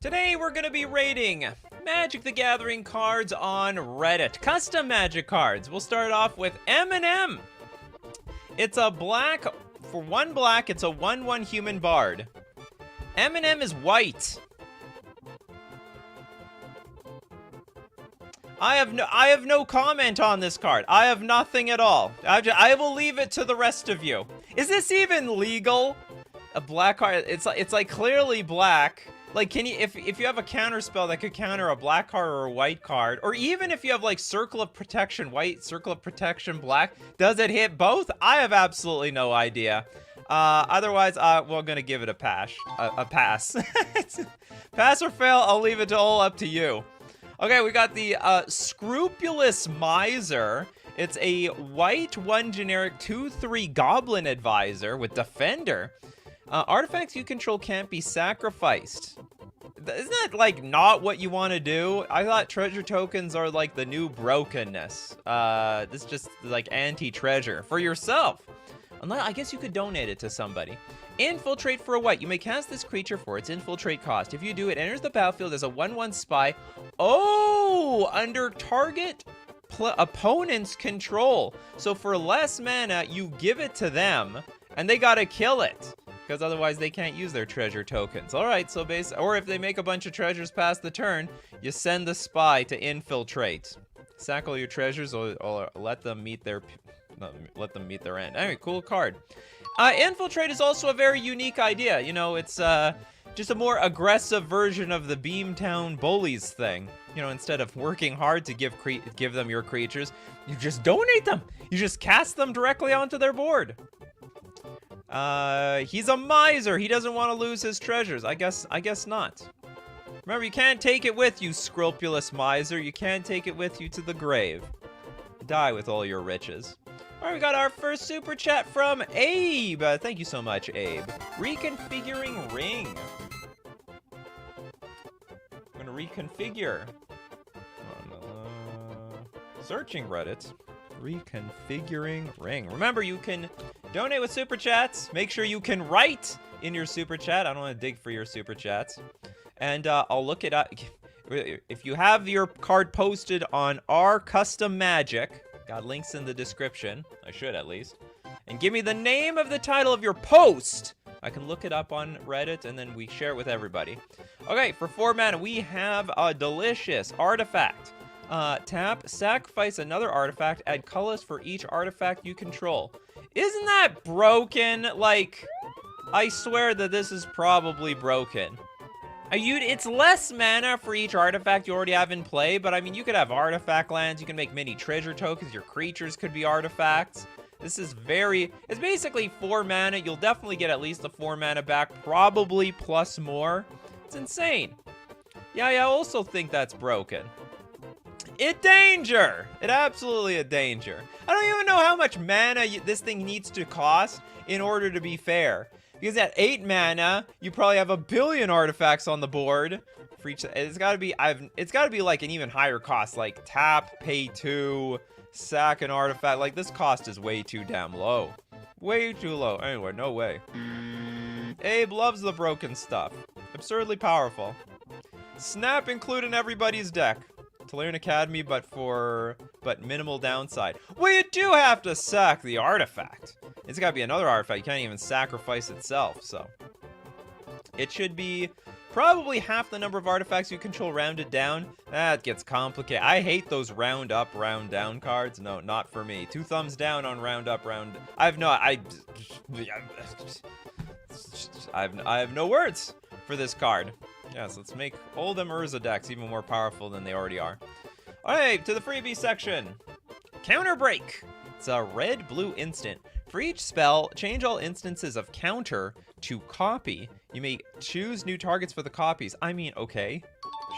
Today we're going to be rating Magic the Gathering cards on Reddit. Custom Magic cards. We'll start off with M&M. It's a black, for 1 black, it's a 1/1 human bard. M&M is white. I have no comment on this card. I have nothing at all. I will leave it to the rest of you. Is this even legal? A black card, it's like clearly black. Like, can you, if you have a counter spell that could counter a black card or a white card, or even if you have like Circle of Protection white, Circle of Protection black, does it hit both? I have absolutely no idea. Otherwise, we're gonna give it a pass. Pass. Pass or fail, I'll leave it all up to you. Okay, we got the Scrupulous Miser. It's a white 1 generic 2/3 Goblin Advisor with Defender. Artifacts you control can't be sacrificed. Isn't that, like, not what you want to do? I thought treasure tokens are, like, the new brokenness. This is just, like, anti-treasure. For yourself. Unless, I guess you could donate it to somebody. Infiltrate for a white. You may cast this creature for its infiltrate cost. If you do, it enters the battlefield as a 1/1 spy. Oh! Under target opponent's control. So for less mana, you give it to them, and they gotta kill it. Because otherwise they can't use their treasure tokens. Alright, so or if they make a bunch of treasures past the turn, you send the spy to infiltrate. Sack all your treasures or let them meet their end. Anyway, cool card. Infiltrate is also a very unique idea. You know, it's just a more aggressive version of the Beamtown Bullies thing. You know, instead of working hard to give them your creatures, you just donate them. You just cast them directly onto their board. He's a miser. He doesn't want to lose his treasures. I guess not. Remember, you can't take it with you, Scrupulous Miser. You can't take it with you to the grave. Die with all your riches. All right, we got our first super chat from Abe. Thank you so much, Abe. Reconfiguring ring. I'm gonna reconfigure. Searching Reddit. Reconfiguring ring. Remember, you can donate with super chats. Make sure you can write in your super chat. I don't want to dig for your super chats. And I'll look it up. If you have your card posted on our custom magic, got links in the description. I should at least. And give me the name of the title of your post. I can look it up on Reddit and then we share it with everybody. Okay, for 4 mana, we have a delicious artifact. Tap, sacrifice another artifact, add colors for each artifact you control. Isn't that broken? Like, I swear that this is probably broken. It's less mana for each artifact you already have in play, but I mean, you could have artifact lands, you can make mini treasure tokens, your creatures could be artifacts. This is it's basically 4 mana. You'll definitely get at least the 4 mana back, probably plus more. It's insane. Yeah, I also think that's broken. It danger! It absolutely a danger. I don't even know how much mana this thing needs to cost in order to be fair. Because at 8 mana, you probably have a billion artifacts on the board. For each, it's gotta be like an even higher cost, like tap, pay 2, sack an artifact. Like, this cost is way too damn low. Way too low. Anyway, no way. Abe loves the broken stuff. Absurdly powerful. Snap include in everybody's deck. Tolarian Academy, but minimal downside. Well, you do have to sack the artifact. It's gotta be another artifact. You can't even sacrifice itself, so. It should be probably half the number of artifacts you control rounded down. That gets complicated. I hate those round up, round down cards. No, not for me. 2 thumbs down on round up, round. I have no words for this card. Yes, let's make Oldham Urza decks even more powerful than they already are. Alright, to the freebie section. Counter Break. It's a red-blue instant. For each spell, change all instances of counter to copy. You may choose new targets for the copies. I mean, okay.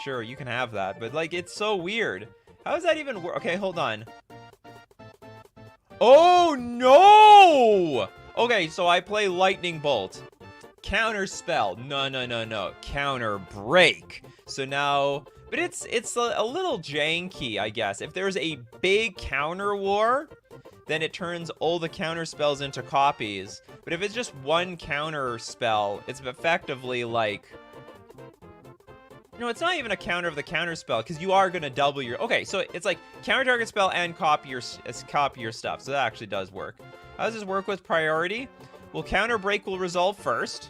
Sure, you can have that, but, like, it's so weird. How does that even work? Okay, hold on. Oh, no! Okay, so I play Lightning Bolt. Counter spell. No. Counter break. So now, but it's a little janky, I guess. If there's a big counter war, then it turns all the counter spells into copies. But if it's just one counter spell, it's effectively like no, it's not even a counter of the counter spell, because you are going to double your... Okay, so it's like counter target spell and copy your stuff, so that actually does work. How does this work with priority? Well, counter break will resolve first,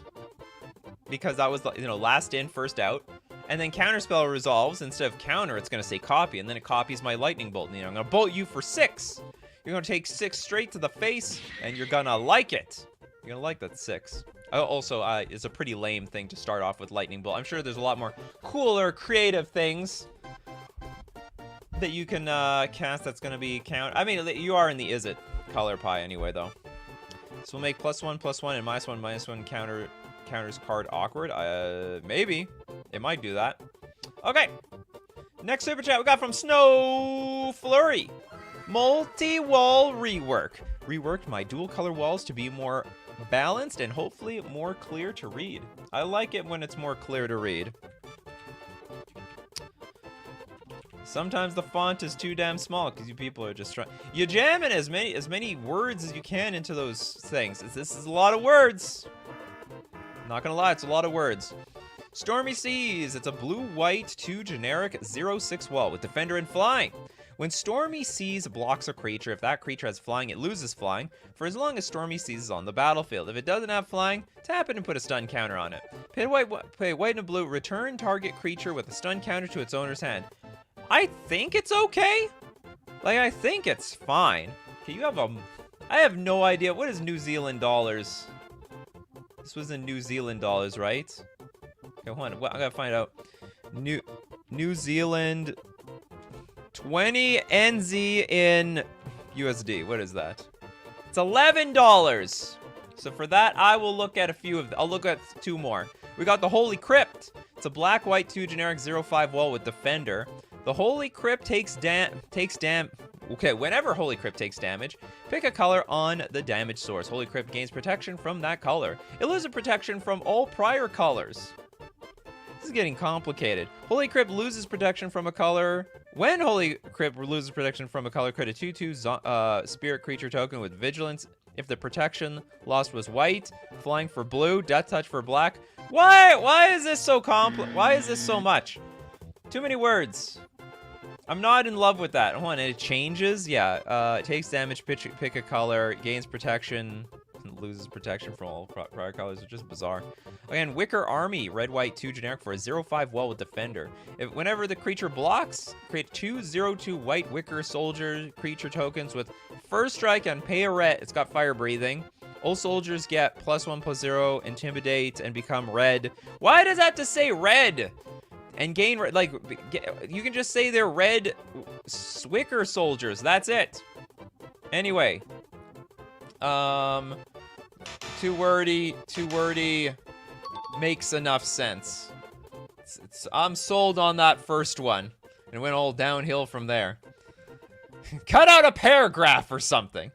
because that was, you know, last in, first out. And then counterspell resolves. Instead of counter, it's going to say copy, and then it copies my lightning bolt. And, you know, I'm going to bolt you for 6. You're going to take 6 straight to the face, and you're going to like it. You're going to like that 6. Also, it's a pretty lame thing to start off with lightning bolt. I'm sure there's a lot more cooler, creative things that you can cast that's going to be count. I mean, you are in the is it color pie anyway, though. So we'll make +1/+1 and -1/-1 counters card awkward. Maybe. It might do that. Okay. Next super chat we got from Snow Flurry. Multi-wall rework. Reworked my dual color walls to be more balanced and hopefully more clear to read. I like it when it's more clear to read. Sometimes the font is too damn small because you people are just trying. You jam in as many words as you can into those things. This is a lot of words. Not gonna lie, it's a lot of words. Stormy Seas. It's a blue-white 2 generic 0/6 wall with defender and flying. When Stormy Seas blocks a creature, if that creature has flying, it loses flying for as long as Stormy Seas is on the battlefield. If it doesn't have flying, tap it and put a stun counter on it. Pay white and blue, return target creature with a stun counter to its owner's hand. I think it's okay. Like, I think it's fine. Okay, you have a... I have no idea. What is New Zealand dollars? This was in New Zealand dollars, right? Okay, hold on. I gotta find out. New Zealand... 20 NZ in USD. What is that? It's $11. So for that, I will look at a few of them. I'll look at 2 more. We got the Holy Crypt. It's a black-white 2 generic 0/5 wall with defender. The Holy Crypt takes okay, whenever Holy Crypt takes damage, pick a color on the damage source. Holy Crypt gains protection from that color. It loses protection from all prior colors. This is getting complicated. Holy Crypt loses protection from a color. When Holy Crypt loses protection from a color, create a 2/2 spirit creature token with vigilance. If the protection lost was white, flying for blue, death touch for black. Why is this so complex? Why is this so much? Too many words. I'm not in love with that. Hold on, it changes. Yeah, it takes damage, pick a color, gains protection, loses protection from all prior colors. It's just bizarre. Again, Wicker Army, red-white 2 generic for a 0/5 wall with defender. Whenever the creature blocks, create 2 0/2 white Wicker Soldier creature tokens with first strike and pay a red. It's got fire breathing. All soldiers get +1/+0, intimidate, and become red. Why does that have to say red? And gain, like, you can just say they're red Wicker soldiers. That's it. Anyway. Too wordy. Makes enough sense. I'm sold on that first one. And it went all downhill from there. Cut out a paragraph or something.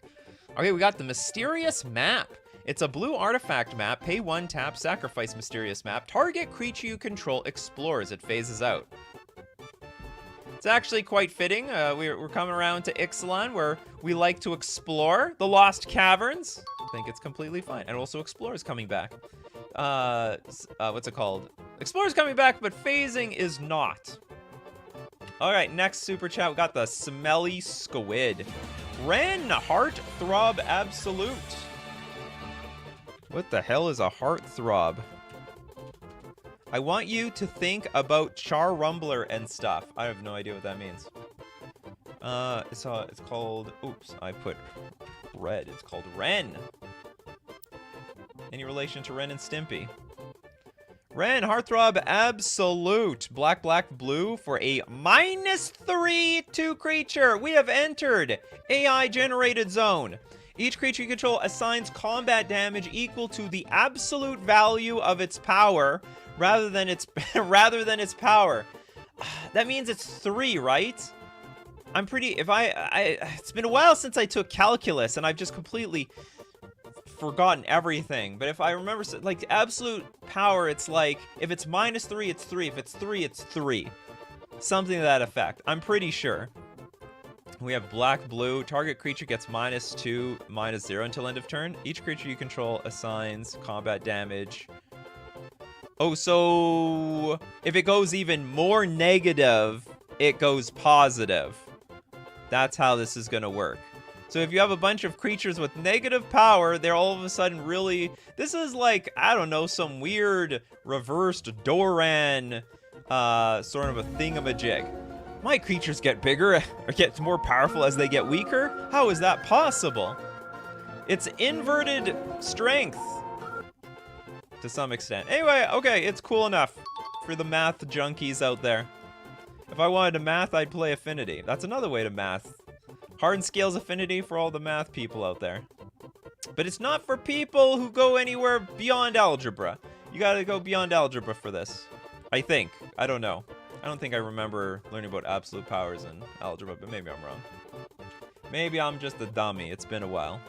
Okay, we got the Mysterious Map. It's a blue artifact map. Pay 1, tap, sacrifice Mysterious Map. Target creature you control explores. It phases out. It's actually quite fitting. We're coming around to Ixalan, where we like to explore the Lost Caverns. I think it's completely fine. And also Explorer's coming back. What's it called? Explorer's coming back, but phasing is not. All right, next super chat, we got the Smelly Squid. Ren, Heartthrob Absolute. What the hell is a Heartthrob? I want you to think about Char Rumbler and stuff. I have no idea what that means. It's called... Oops, I put red. It's called Ren. Any relation to Ren and Stimpy? Ren, Heartthrob Absolute. Black, blue for a -3/2 creature. We have entered AI-generated zone. Each creature you control assigns combat damage equal to the absolute value of its power rather than its power. That means it's 3, right? I'm pretty... It's been a while since I took calculus, and I've just completely forgotten everything. But if I remember, like, absolute power, it's like, if it's -3, it's 3. If it's 3, it's 3. Something to that effect. I'm pretty sure. We have black, blue. Target creature gets -2, -0 until end of turn. Each creature you control assigns combat damage. Oh, so if it goes even more negative, it goes positive. That's how this is going to work. So if you have a bunch of creatures with negative power, they're all of a sudden really... This is like, I don't know, some weird reversed Doran sort of a thingamajig. My creatures get bigger or get more powerful as they get weaker? How is that possible? It's inverted strength to some extent. Anyway, okay, it's cool enough for the math junkies out there. If I wanted to math, I'd play Affinity. That's another way to math. Hard scales Affinity for all the math people out there. But it's not for people who go anywhere beyond algebra. You gotta go beyond algebra for this. I think. I don't know. I don't think I remember learning about absolute powers in algebra, but maybe I'm wrong. Maybe I'm just a dummy. It's been a while.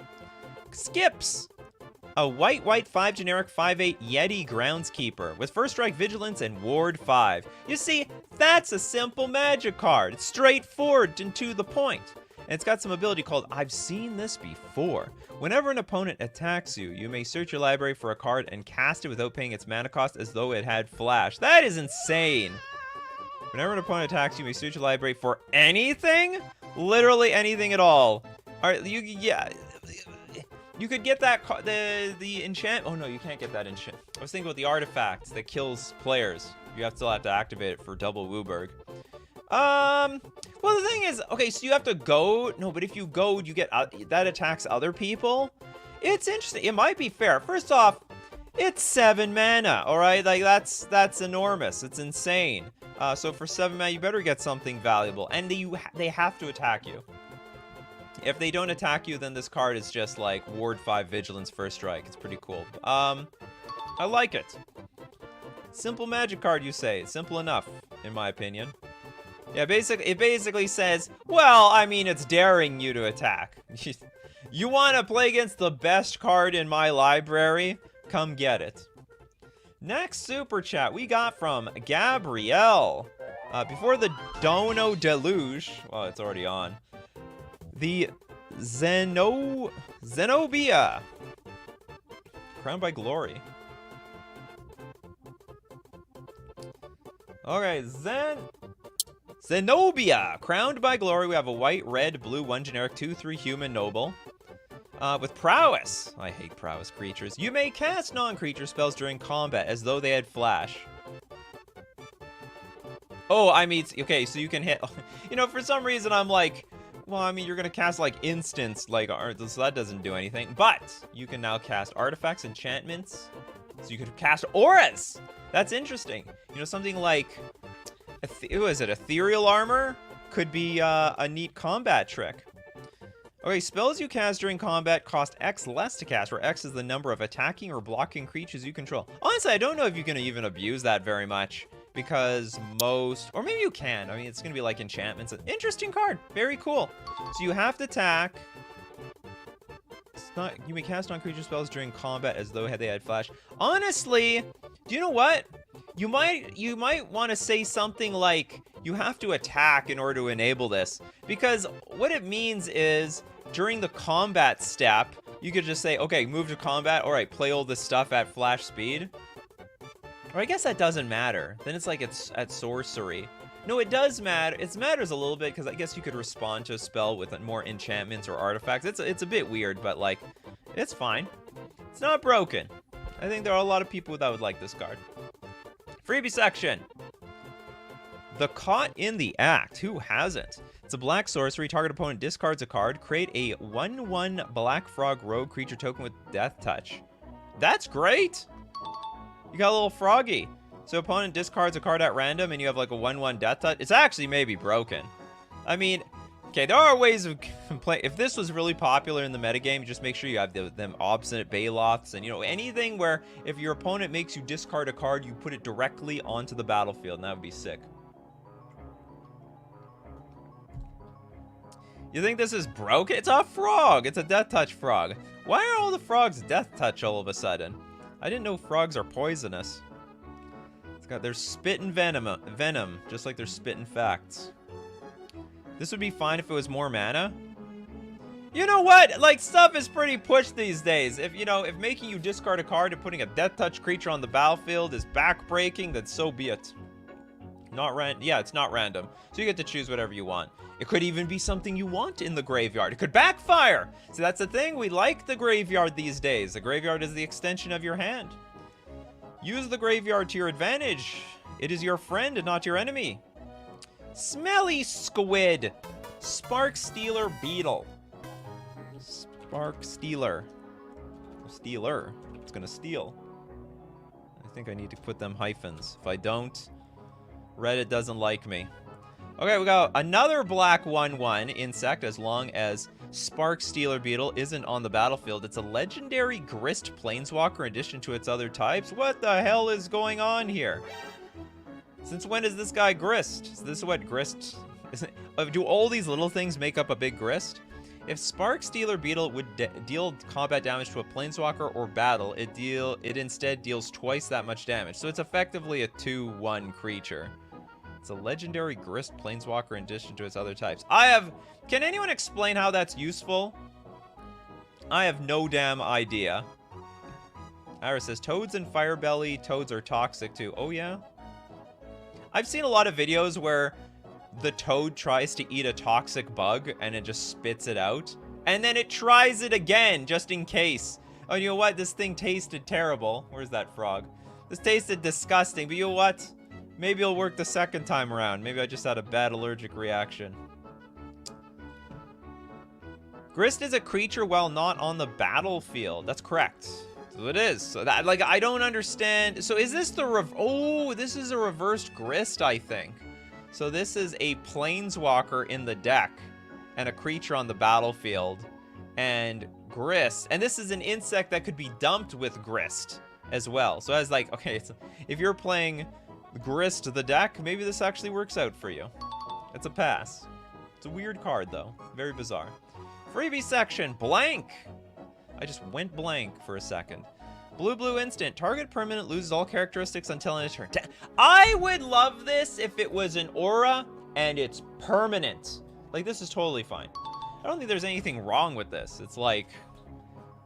Skips! A white 5 generic 5/8 Yeti Groundskeeper with first strike, vigilance, and ward 5. You see, that's a simple magic card. It's straightforward and to the point. And it's got some ability called I've seen this before. Whenever an opponent attacks you, you may search your library for a card and cast it without paying its mana cost as though it had flash. That is insane. Whenever an opponent attacks you, you may search your library for anything? Literally anything at all. Alright, you could get that the enchant. Oh no, you can't get that enchant. I was thinking about the artifact that kills players. You still have to activate it for double Wooburg. Well, the thing is, okay, so you have to go. No, but if you go, you get that attacks other people. It's interesting. It might be fair. First off, it's 7 mana. All right, like that's enormous. It's insane. So for 7 mana, you better get something valuable, and they have to attack you. If they don't attack you, then this card is just like ward 5 vigilance first strike. It's pretty cool. I like it. Simple magic card, you say. Simple enough, in my opinion. Yeah, it basically says, well, I mean, it's daring you to attack. You want to play against the best card in my library? Come get it. Next super chat we got from Gabrielle. Before the Dono Deluge, well, it's already on. The Zenobia. Crowned by Glory. Okay, Zenobia. Crowned by Glory. We have a white, red, blue, 1 generic, 2/3 human noble. With prowess. I hate prowess creatures. You may cast non-creature spells during combat as though they had flash. Oh, I mean, okay, so you can hit... You know, for some reason I'm like... Well, I mean, you're going to cast, like, instants, like, so that doesn't do anything. But you can now cast artifacts, enchantments. So you could cast auras. That's interesting. You know, something like... Who is it? Ethereal armor? Could be a neat combat trick. Okay, spells you cast during combat cost X less to cast, where X is the number of attacking or blocking creatures you control. Honestly, I don't know if you can even abuse that very much. Because most, or maybe you can. I mean, it's going to be like enchantments. Interesting card. Very cool. So you have to attack. It's not, you may cast non-creature spells during combat as though they had flash. Honestly, do you know what? You might want to say something like, you have to attack in order to enable this. Because what it means is, during the combat step, you could just say, okay, move to combat. All right, play all this stuff at flash speed. Or I guess that doesn't matter. Then it's like it's at sorcery. No, it does matter. It matters a little bit because I guess you could respond to a spell with more enchantments or artifacts. It's a bit weird, but like, it's fine. It's not broken. I think there are a lot of people that would like this card. Freebie section. The Caught in the Act. Who hasn't? It's a black sorcery. Target opponent discards a card. Create a 1/1 Black Frog Rogue creature token with Death Touch. That's great. You got a little froggy. So opponent discards a card at random and you have like a 1/1 Death Touch. It's actually maybe broken. I mean, okay, there are ways of playing. If this was really popular in the metagame, just make sure you have them Obstinate Baloths and, you know, anything where if your opponent makes you discard a card, you put it directly onto the battlefield, and that would be sick. You think this is broken? It's a frog. It's a Death Touch frog. Why are all the frogs Death Touch all of a sudden? I didn't know frogs are poisonous. It's got their spit and venom, just like their spit and facts. This would be fine if it was more mana. You know what? Like, stuff is pretty pushed these days. If, you know, if making you discard a card and putting a death touch creature on the battlefield is backbreaking, then so be it. Yeah, it's not random. So you get to choose whatever you want. It could even be something you want in the graveyard. It could backfire. So that's the thing. We like the graveyard these days. The graveyard is the extension of your hand. Use the graveyard to your advantage. It is your friend and not your enemy. Smelly Squid. Spark Stealer Beetle. Spark Stealer. Stealer. It's gonna steal. I think I need to put them hyphens. If I don't, Reddit doesn't like me. Okay, we got another black 1/1 insect as long as Spark Stealer Beetle isn't on the battlefield. It's a legendary Grist Planeswalker in addition to its other types. What the hell is going on here? Since when is this guy Grist? Is this what Grist... do all these little things make up a big Grist? If Spark Stealer Beetle would deal combat damage to a Planeswalker or battle, it instead deals twice that much damage. So it's effectively a 2/1 creature. It's a legendary Grist Planeswalker in addition to its other types. Can anyone explain how that's useful? I have no damn idea. Iris says, Toads and Firebelly Toads are toxic too. Oh yeah? I've seen a lot of videos where the toad tries to eat a toxic bug and it just spits it out. And then it tries it again just in case. Oh, you know what? This thing tasted terrible. Where's that frog? This tasted disgusting, but you know what? Maybe it'll work the second time around. Maybe I just had a bad allergic reaction. Grist is a creature while not on the battlefield. That's correct. So it is. So that, like, I don't understand. So is this oh, this is a reversed Grist, I think. So this is a Planeswalker in the deck and a creature on the battlefield and Grist. And this is an insect that could be dumped with Grist as well. So I was like, okay, so if you're playing Grist the deck, maybe this actually works out for you. It's a pass. It's a weird card though. Very bizarre. Freebie section, blank. I just went blank for a second. Blue instant. Target permanent loses all characteristics until end of turn. I would love this if it was an aura and it's permanent. Like, this is totally fine. I don't think there's anything wrong with this. It's like,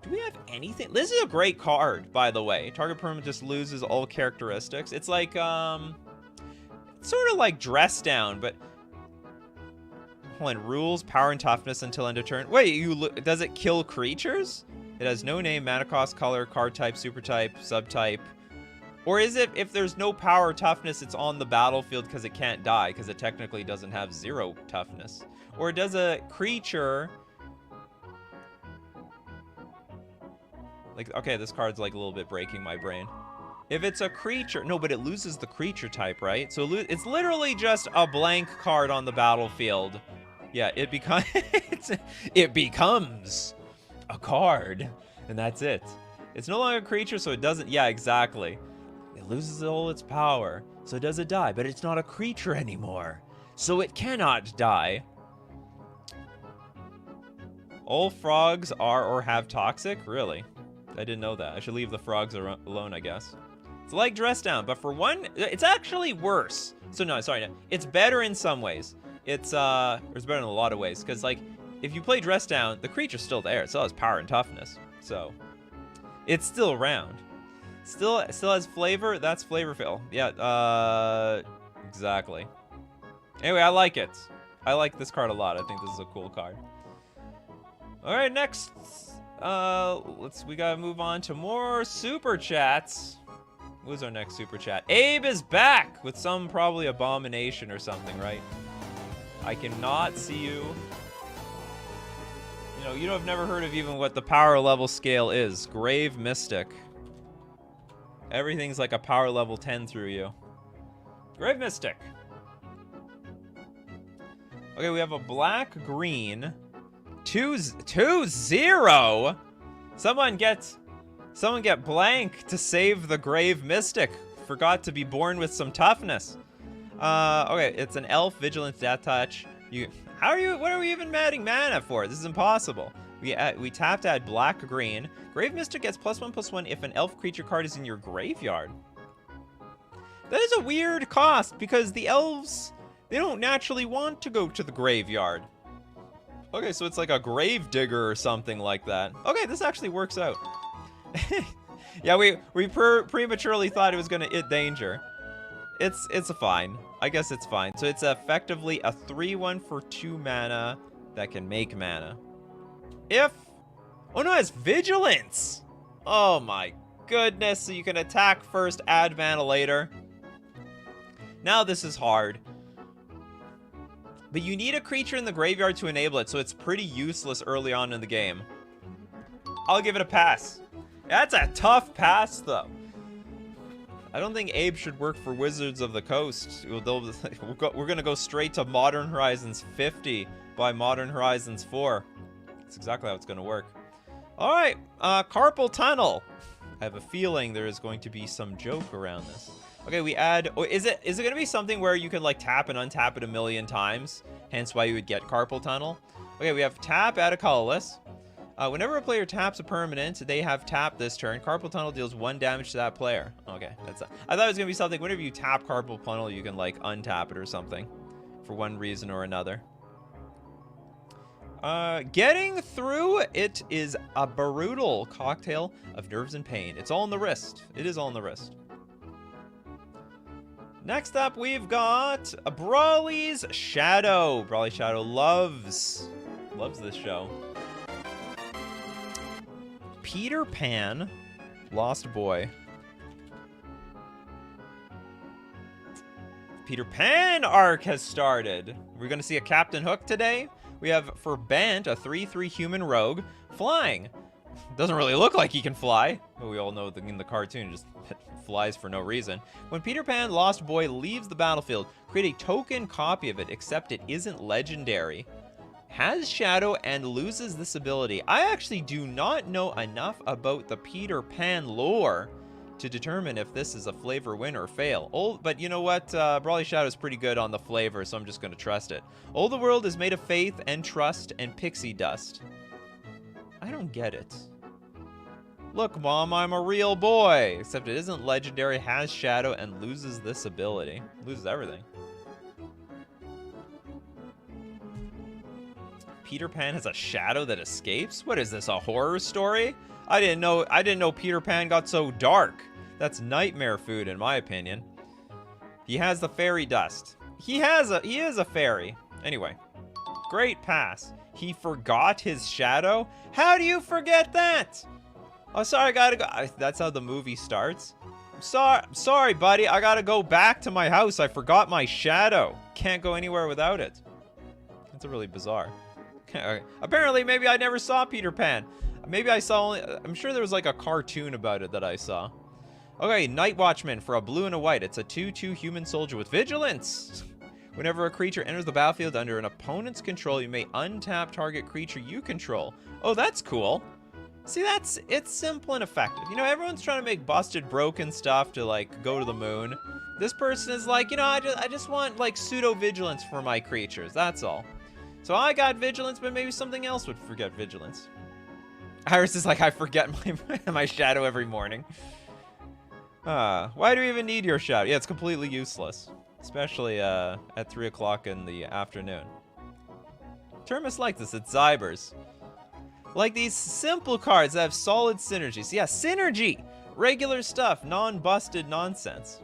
do we have anything? This is a great card, by the way. Target permanent just loses all characteristics. It's like, it's sort of like Dress Down, but hold on. Rules, power, and toughness until end of turn. Wait, does it kill creatures? It has no name, mana cost, color, card type, super type, subtype. Or is it, if there's no power or toughness, it's on the battlefield because it can't die, because it technically doesn't have 0 toughness? Or does a creature... Like, okay, this card's like a little bit breaking my brain. If it's a creature... No, but it loses the creature type, right? So it's literally just a blank card on the battlefield. Yeah, it becomes... it becomes a card, and that's it. It's no longer a creature, so it doesn't... Yeah, exactly. It loses all its power, so does it die? But it's not a creature anymore, so it cannot die. All frogs are or have toxic? Really? I didn't know that. I should leave the frogs alone, I guess. It's like Dress Down, but for one, it's actually worse. So no, sorry, no. It's better in some ways. It's better in a lot of ways, because like, if you play Dress Down, the creature's still there. It still has power and toughness. So, it's still around. Still has flavor. That's Flavorfill. Yeah, exactly. Anyway, I like it. I like this card a lot. I think this is a cool card. All right, next. We gotta move on to more super chats. Who's our next super chat? Abe is back with some probably abomination or something, right? I cannot see you. You know, you have never heard of even what the power level scale is. Grave Mystic. Everything's like a power level 10 through you. Grave Mystic. Okay, we have a black-green. 2-0. Someone get blank to save the Grave Mystic. Forgot to be born with some toughness. Okay, it's an elf, vigilance, death touch. What are we even adding mana for? This is impossible. We tap to add black-green. Grave Mystic gets +1/+1 if an elf creature card is in your graveyard. That is a weird cost because the elves, they don't naturally want to go to the graveyard. Okay, so it's like a grave digger or something like that. Okay, this actually works out. Yeah, we prematurely thought it was gonna hit danger. It's fine. I guess it's fine. So it's effectively a 3/1 for 2 mana that can make mana. Oh no, it's vigilance! Oh my goodness, so you can attack first, add mana later. Now this is hard. But you need a creature in the graveyard to enable it, so it's pretty useless early on in the game. I'll give it a pass. That's a tough pass, though. I don't think Abe should work for Wizards of the Coast. We're going to go straight to Modern Horizons 50 by Modern Horizons 4. That's exactly how it's going to work. All right, Carpal Tunnel. I have a feeling there is going to be some joke around this. Okay, we add... Oh, is it going to be something where you can, like, tap and untap it a million times? Hence why you would get Carpal Tunnel. Okay, we have tap, add a colorless. Whenever a player taps a permanent, they have tapped this turn. Carpal Tunnel deals 1 damage to that player. Okay, that's... I thought it was going to be something... Whenever you tap Carpal Tunnel, you can, like, untap it or something. For one reason or another. Getting through it is a brutal cocktail of nerves and pain. It's all in the wrist. It is all in the wrist. Next up, we've got Brawly's Shadow. Brawly Shadow loves this show. Peter Pan, Lost Boy. Peter Pan arc has started. We're going to see a Captain Hook today. We have for Bant, a 3/3 human rogue, flying. Doesn't really look like he can fly, but we all know in the cartoon it just flies for no reason. When Peter Pan Lost Boy leaves the battlefield, create a token copy of it, except it isn't legendary. Has Shadow and loses this ability. I actually do not know enough about the Peter Pan lore to determine if this is a flavor win or fail. But you know what? Brawly Shadow is pretty good on the flavor, so I'm just going to trust it. All the world is made of faith and trust and pixie dust. I don't get it. Look, Mom, I'm a real boy. Except it isn't legendary, has Shadow, and loses this ability. Loses everything. Peter Pan has a shadow that escapes? What is this, a horror story? I didn't know Peter Pan got so dark. That's nightmare food, in my opinion. He has the fairy dust. He is a fairy. Anyway, great pass. He forgot his shadow? How do you forget that? Oh, sorry, I gotta go. That's how the movie starts. Sorry, buddy. I gotta go back to my house. I forgot my shadow. Can't go anywhere without it. That's really bizarre. Okay. Apparently, maybe I never saw Peter Pan. Maybe I saw only... I'm sure there was like a cartoon about it that I saw. Okay, Night Watchman for a blue and a white. It's a 2/2 human soldier with vigilance. Whenever a creature enters the battlefield under an opponent's control, you may untap target creature you control. Oh, that's cool. See, it's simple and effective. You know, everyone's trying to make busted, broken stuff to, like, go to the moon. This person is like, you know, I just want, like, pseudo-vigilance for my creatures. That's all. So I got vigilance, but maybe something else would forget vigilance. Iris is like, I forget my shadow every morning. Why do we even need your shadow? Yeah, it's completely useless. Especially at 3 o'clock in the afternoon. Terminus like this, it's Zybers. Like these simple cards that have solid synergy. So yeah, synergy! Regular stuff, non-busted nonsense.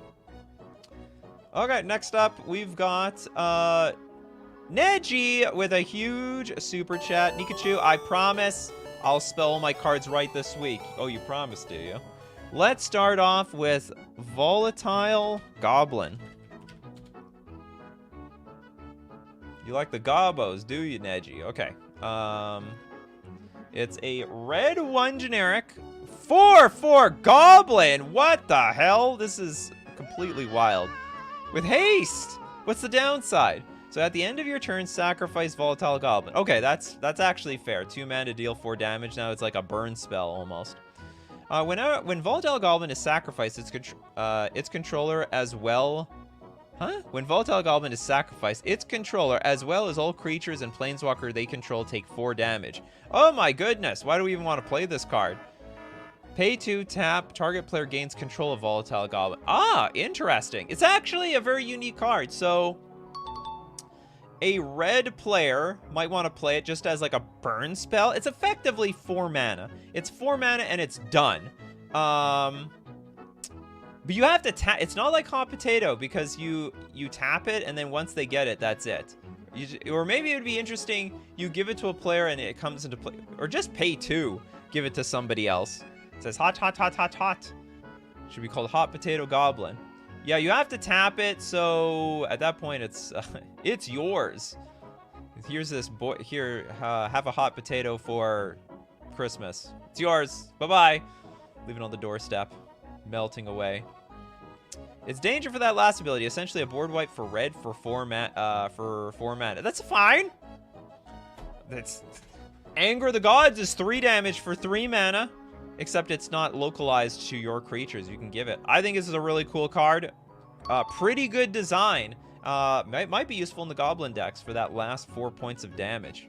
Okay, next up, we've got Neji with a huge super chat. Nikachu, I promise I'll spell all my cards right this week. Oh, you promise, do you? Let's start off with Volatile Goblin. You like the gobos, do you, Neji? Okay. It's a red 1 generic. 4/4 goblin! What the hell? This is completely wild. With haste! What's the downside? So at the end of your turn, sacrifice Volatile Goblin. Okay, that's actually fair. 2 mana to deal 4 damage. Now it's like a burn spell almost. When Volatile Goblin is sacrificed, its controller as well... Huh? When Volatile Goblin is sacrificed, its controller, as well as all creatures and Planeswalker they control, take 4 damage. Oh my goodness! Why do we even want to play this card? Pay 2, tap, target player gains control of Volatile Goblin. Ah, interesting. It's actually a very unique card. So, a red player might want to play it just as like a burn spell. It's effectively 4 mana. It's 4 mana and it's done. But you have to tap. It's not like hot potato because you tap it and then once they get it, that's it. Or maybe it would be interesting. You give it to a player and it comes into play, or just pay 2, give it to somebody else. It says hot, hot, hot, hot, hot. Should be called hot potato goblin. Yeah, you have to tap it, so at that point it's it's yours. Here's this boy. Here, have a hot potato for Christmas. It's yours. Bye-bye. Leave it on the doorstep, melting away. It's danger for that last ability. Essentially, a board wipe for red for 4 mana. That's fine. That's Anger the Gods is 3 damage for 3 mana. Except it's not localized to your creatures. You can give it. I think this is a really cool card. Pretty good design. Might be useful in the Goblin decks for that last 4 points of damage.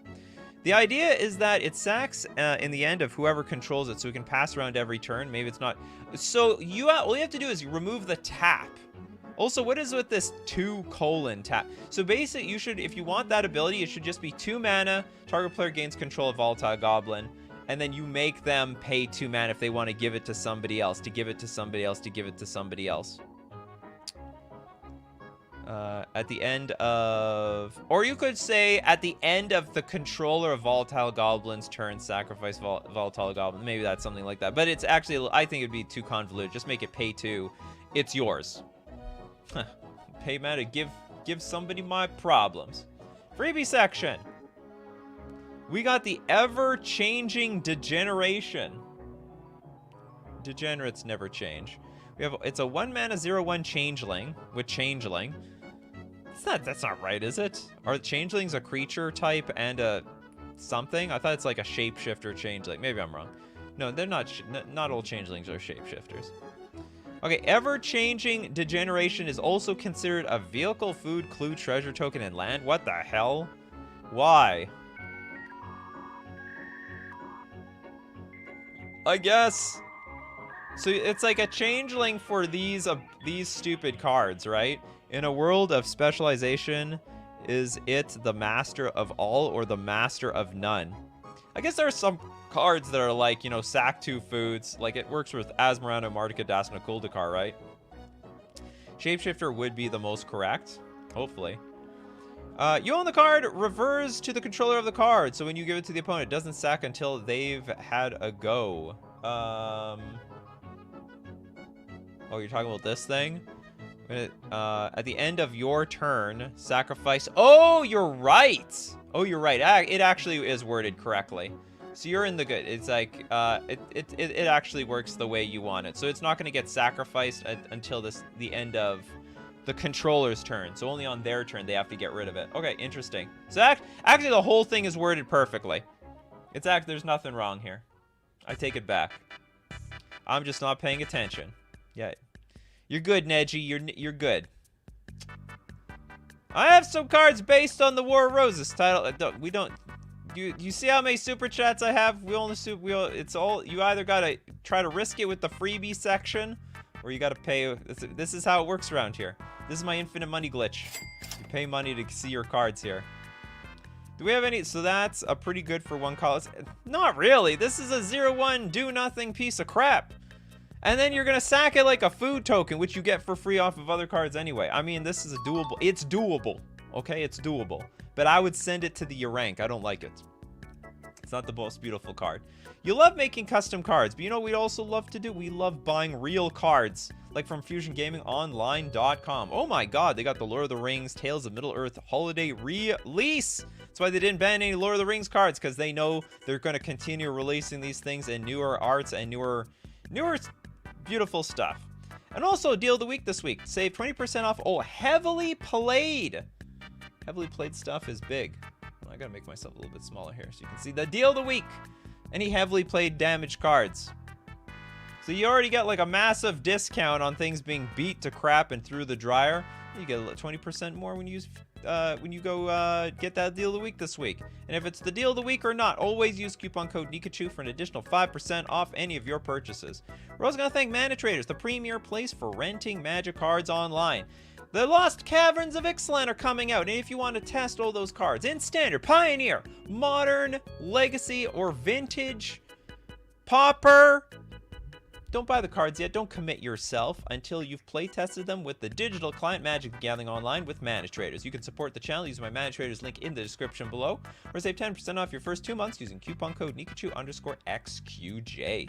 The idea is that it sacks in the end of whoever controls it, so we can pass around every turn. Maybe it's not. So all you have to do is remove the tap. Also, what is with this 2: tap? So basically, you should, if you want that ability, it should just be 2 mana. Target player gains control of Volatile Goblin. And then you make them pay 2 mana if they want to give it to somebody else, to give it to somebody else, to give it to somebody else. At the end of... Or you could say at the end of the controller of Volatile Goblin's turn, sacrifice Volatile Goblin. Maybe that's something like that. But it's actually... I think it'd be too convoluted. Just make it pay 2. It's yours. Pay mana to give somebody my problems. Freebie section. We got the ever-changing Degeneration. Degenerates never change. It's a 1 mana 0/1 changeling with changeling. That's not right, is it? Are changelings a creature type and a something? I thought it's like a shapeshifter changeling. Maybe I'm wrong. No, they're not. Not all changelings are shapeshifters. Okay, ever-changing Degeneration is also considered a vehicle, food, clue, treasure token, and land. What the hell? Why? I guess. So it's like a changeling for these stupid cards, right? In a world of specialization, is it the master of all or the master of none? I guess there are some cards that are like, you know, sack 2 foods. Like it works with Asmarana, Martika, Dasna, Kuldakar, right? Shapeshifter would be the most correct, hopefully. You own the card, reverse to the controller of the card. So when you give it to the opponent, it doesn't sack until they've had a go. Oh, you're talking about this thing? At the end of your turn, sacrifice. Oh, you're right. Oh, you're right. It actually is worded correctly. So you're in the good. It's like, it actually works the way you want it. So it's not going to get sacrificed until the end of the controller's turn. So only on their turn they have to get rid of it. Okay, interesting. So actually the whole thing is worded perfectly. There's nothing wrong here. I take it back. I'm just not paying attention. Yeah. You're good, Neji. You're good. I have some cards based on the War of Roses title. We don't. You see how many super chats I have? It's all. You either gotta try to risk it with the freebie section, or you gotta pay. This is how it works around here. This is my infinite money glitch. You pay money to see your cards here. Do we have any? So that's a pretty good for 1 call. Not really. This is a 0/1 do nothing piece of crap. And then you're gonna sack it like a food token, which you get for free off of other cards anyway. I mean, this is a doable. It's doable. Okay, it's doable. But I would send it to the rank. I don't like it. It's not the most beautiful card. You love making custom cards, but you know what we also love to do? We love buying real cards, like from FusionGamingOnline.com. Oh my god, they got the Lord of the Rings Tales of Middle-earth holiday release. That's why they didn't ban any Lord of the Rings cards, because they know they're going to continue releasing these things in newer arts and newer beautiful stuff. And also, deal of the week this week. Save 20% off. Oh, heavily played. Heavily played stuff is big. I gotta make myself a little bit smaller here so you can see the deal of the week. Any heavily played damaged cards. So you already got like a massive discount on things being beat to crap and through the dryer. You get 20% more when you go get that deal of the week this week. And if it's the deal of the week or not, always use coupon code Nikachu for an additional 5% off any of your purchases. We're also gonna thank Mana Traders, the premier place for renting Magic cards online. The Lost Caverns of Ixalan are coming out, and if you want to test all those cards in Standard, Pioneer, Modern, Legacy, or Vintage, Pauper, don't buy the cards yet. Don't commit yourself until you've play tested them with the digital client Magic the Gathering Online with Manage Traders. You can support the channel using my Manage Traders link in the description below, or save 10% off your first 2 months using coupon code Nikachu_XQJ.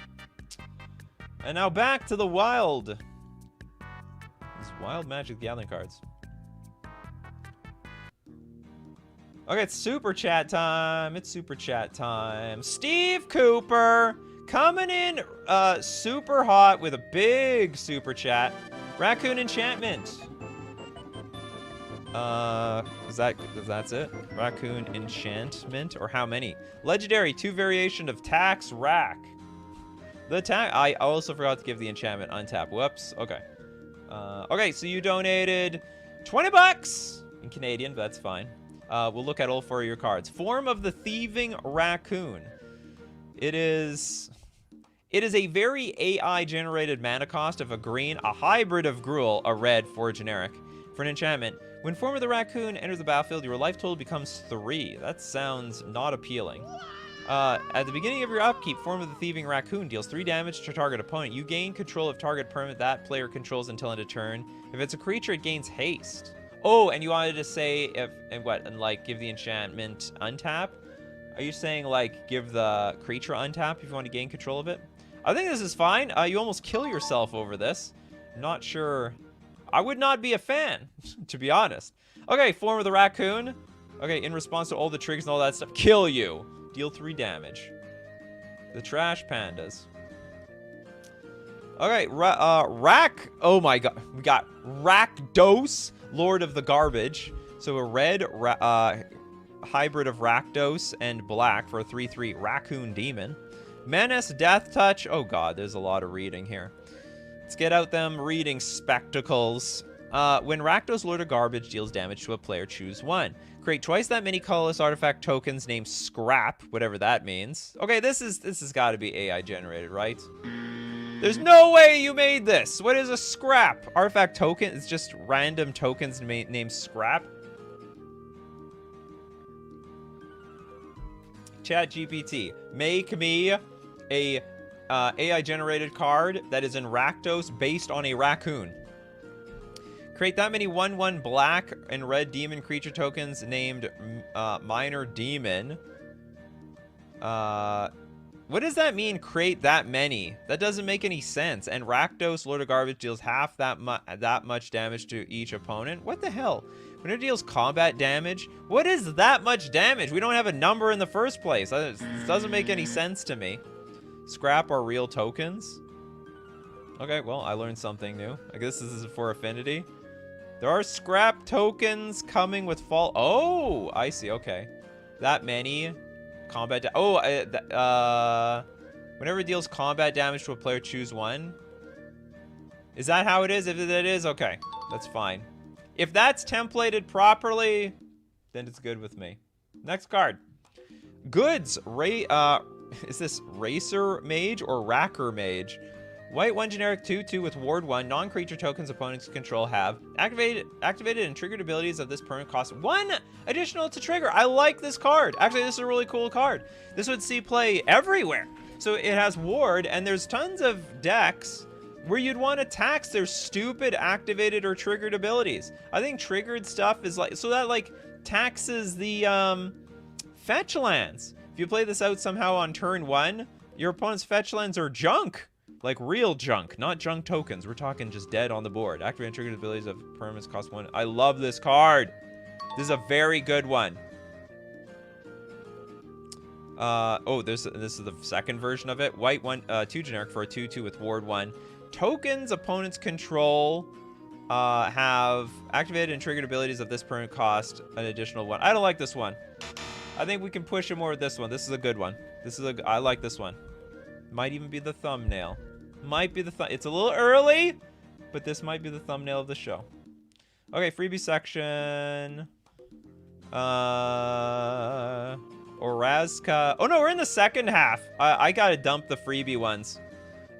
And now back to the wild. These wild Magic the Gathering cards. Okay, it's super chat time. It's super chat time. Steve Cooper coming in super hot with a big super chat. Raccoon Enchantment. That's it? Raccoon Enchantment, or how many? Legendary, 2 variation of Tax Rack. The tax, I also forgot to give the enchantment untap. Whoops. Okay. Okay, so you donated 20 bucks in Canadian, but that's fine. We'll look at all 4 of your cards. Form of the Thieving Raccoon. It is a very AI-generated mana cost of a green, a hybrid of Gruul, a red, for a generic. For an enchantment, when Form of the Raccoon enters the battlefield, your life total becomes 3. That sounds not appealing. At the beginning of your upkeep, Form of the Thieving Raccoon deals 3 damage to target opponent. You gain control of target permanent that player controls until end of turn. If it's a creature, it gains haste. Oh, and you wanted to say and like give the enchantment untap? Are you saying like give the creature untap if you want to gain control of it? I think this is fine. You almost kill yourself over this. Not sure. I would not be a fan, to be honest. Okay, Form of the Raccoon. Okay, in response to all the triggers and all that stuff, kill you. Deal 3 damage. The Trash Pandas. Okay, oh my god. We got Rakdos, Lord of the Garbage. So a red hybrid of Rakdos and black for a 3/3 Raccoon Demon. Menace, Death Touch. Oh god, there's a lot of reading here. Let's get out them reading spectacles. When Rakdos, Lord of Garbage, deals damage to a player, choose 1. Create twice that many colorless artifact tokens named Scrap, whatever that means. Okay, this has got to be AI generated, right? There's no way you made this. What is a Scrap? Artifact token? It's just random tokens named Scrap. ChatGPT, make me a AI generated card that is in Rakdos based on a raccoon. Create that many 1/1 black and red demon creature tokens named Minor Demon. What does that mean, create that many? That doesn't make any sense. And Rakdos, Lord of Garbage, deals half that much damage to each opponent. What the hell? When it deals combat damage, what is that much damage? We don't have a number in the first place. This doesn't make any sense to me. Scrap are real tokens. Okay, well, I learned something new. I guess this is for Affinity. There are scrap tokens coming with fall. Oh, I see. Okay, that many combat. Whenever it deals combat damage to a player, choose 1. Is that how it is? If it is, okay, that's fine. If that's templated properly, then it's good with me. Next card. Goods. Is this Racer Mage or Racker Mage? White 1 generic 2/2 with ward 1. Non-creature tokens opponents control have. Activated and triggered abilities of this permanent cost 1 additional to trigger. I like this card. Actually, this is a really cool card. This would see play everywhere. So it has ward, and there's tons of decks where you'd want to tax their stupid activated or triggered abilities. I think triggered stuff is like, so that like taxes the fetch lands. If you play this out somehow on turn 1, your opponent's fetch lands are junk. Like real junk, not junk tokens. We're talking just dead on the board. Activate and triggered abilities of permanents cost 1. I love this card. This is a very good one. This is the second version of it. White 2 generic for a 2/2 with ward 1. Tokens opponents control have activated and triggered abilities of this permanent cost an additional 1. I don't like this one. I think we can push it more with this one. This is a good one. I like this one. Might even be the thumbnail. Might be the it's a little early, but this might be the thumbnail of the show. Okay, freebie section. Orazka. Oh no, we're in the second half. I gotta dump the freebie ones.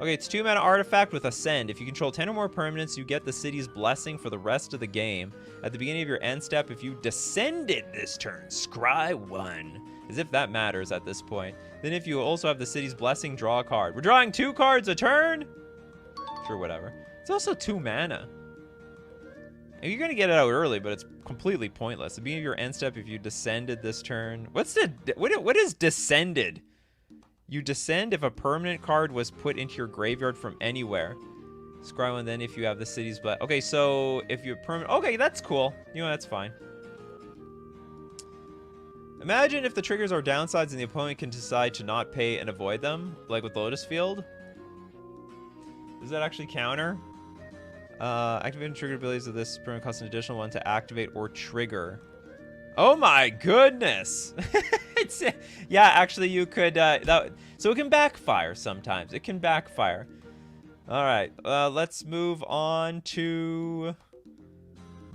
Okay, it's 2 mana artifact with Ascend. If you control 10 or more permanents, you get the city's blessing for the rest of the game. At the beginning of your end step, if you descended this turn, scry 1. As if that matters at this point. Then if you also have the city's blessing, draw a card. We're drawing 2 cards a turn? Sure, whatever. It's also 2 mana. And you're going to get it out early, but it's completely pointless. At the beginning of your end step, if you descended this turn... What is descended? You descend if a permanent card was put into your graveyard from anywhere. Scry 1 then if you have the city's blessing. Okay, so if you permanent... Okay, that's cool. You know, that's fine. Imagine if the triggers are downsides and the opponent can decide to not pay and avoid them, like with Lotus Field. Does that actually counter? Activating trigger abilities of this permanent costs an additional 1 to activate or trigger. Oh my goodness! Yeah, actually you could, so it can backfire sometimes. It can backfire. Alright, let's move on to...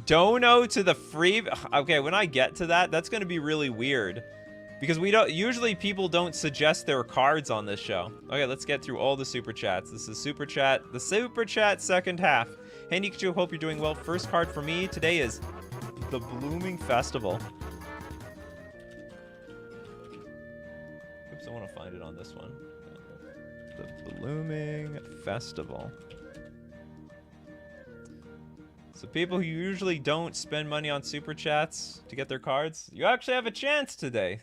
Dono to the free... Okay, when I get to that, that's going to be really weird. Because usually people don't suggest their cards on this show. Okay, let's get through all the super chats. This is super chat, the super chat second half. Hey Nikachu, hope you're doing well. First card for me today is the Blooming Festival. Oops, I want to find it on this one. The Blooming Festival. So people who usually don't spend money on super chats to get their cards, you actually have a chance today.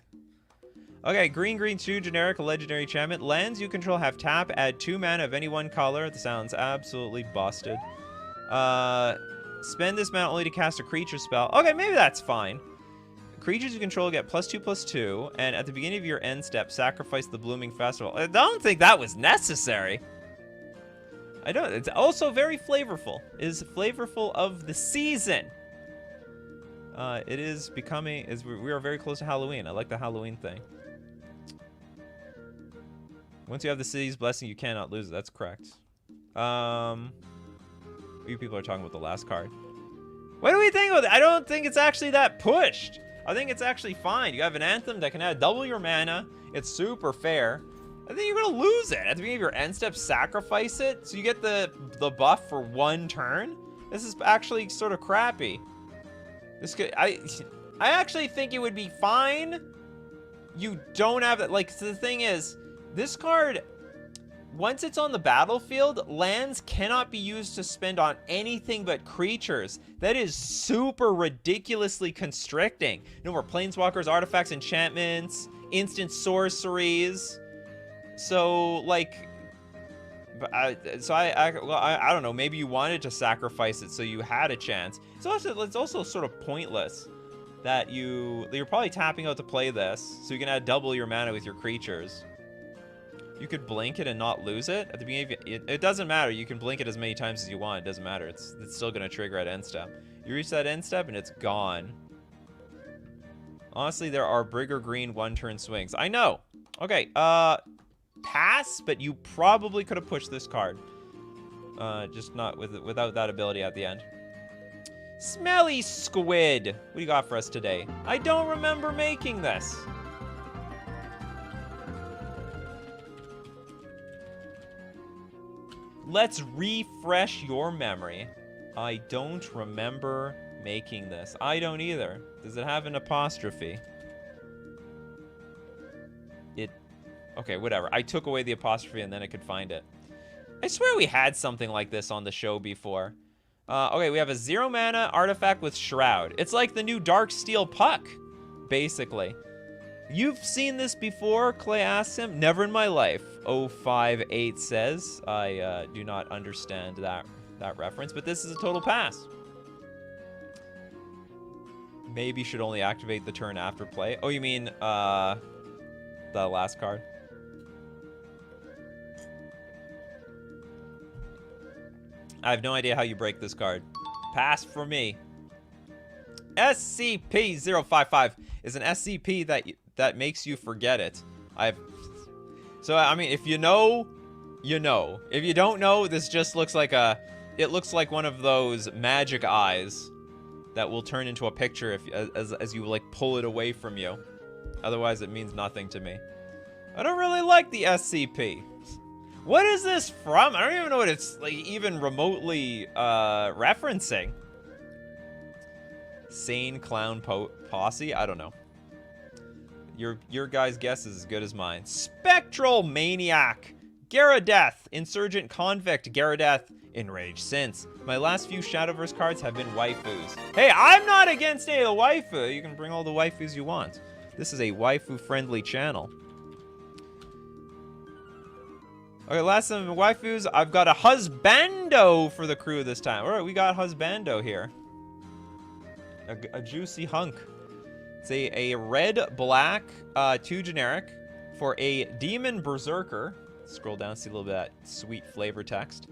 Okay, green, 2, generic, legendary enchantment. Lands you control have tap, add 2 mana of any one color. That sounds absolutely busted. Spend this mana only to cast a creature spell. Okay, maybe that's fine. Creatures you control get +2/+2, and at the beginning of your end step, sacrifice the Blooming Festival. I don't think that was necessary. I don't. It's also very flavorful. It is flavorful of the season. It is becoming. We are very close to Halloween. I like the Halloween thing. Once you have the city's blessing, you cannot lose it. That's correct. You people are talking about the last card. What do we think of it? I don't think it's actually that pushed. I think it's actually fine. You have an Anthem that can add double your mana. It's super fair. I think you're gonna lose it. At the beginning of your end step, sacrifice it, so you get the buff for 1 turn. This is actually sort of crappy. This could I actually think it would be fine. You don't have that. Like, so the thing is, this card, once it's on the battlefield, lands cannot be used to spend on anything but creatures. That is super ridiculously constricting. No more planeswalkers, artifacts, enchantments, instant sorceries. So, like, I don't know. Maybe you wanted to sacrifice it so you had a chance. It's also sort of pointless that you're probably tapping out to play this, so you can add double your mana with your creatures. You could blink it and not lose it at the beginning. It doesn't matter. You can blink it as many times as you want. It doesn't matter. It's still gonna trigger at end step. You reach that end step and it's gone. Honestly, there are bigger green 1-turn swings. I know. Okay. Pass, but you probably could have pushed this card. Just not without that ability at the end. Smelly Squid. What do you got for us today? I don't remember making this. Let's refresh your memory. I don't remember making this. I don't either. Does it have an apostrophe? Okay, whatever. I took away the apostrophe and then I could find it. I swear we had something like this on the show before. Okay, we have a 0 mana artifact with Shroud. It's like the new Dark Steel Puck, basically. You've seen this before, Clay asks him. Never in my life, 058 says. I do not understand that reference, but this is a total pass. Maybe should only activate the turn after play. Oh, you mean the last card? I have no idea how you break this card. Pass for me. SCP-055 is an SCP that makes you forget it. So I mean, if you know, you know. If you don't know, this just looks like it looks like one of those magic eyes that will turn into a picture as you like pull it away from you. Otherwise, it means nothing to me. I don't really like the SCP. What is this from? I don't even know what it's like even remotely referencing. Sane clown posse? I don't know. Your guys' guess is as good as mine. Spectral maniac. Garadeth. Insurgent convict. Garadeth. Enraged since. My last few Shadowverse cards have been waifus. Hey, I'm not against any of the waifu. You can bring all the waifus you want. This is a waifu-friendly channel. Okay, last time waifus. I've got a husbando for the crew this time. All right, we got husbando here. A juicy hunk. It's a red-black, 2 generic for a demon berserker. Scroll down, see a little bit of that sweet flavor text.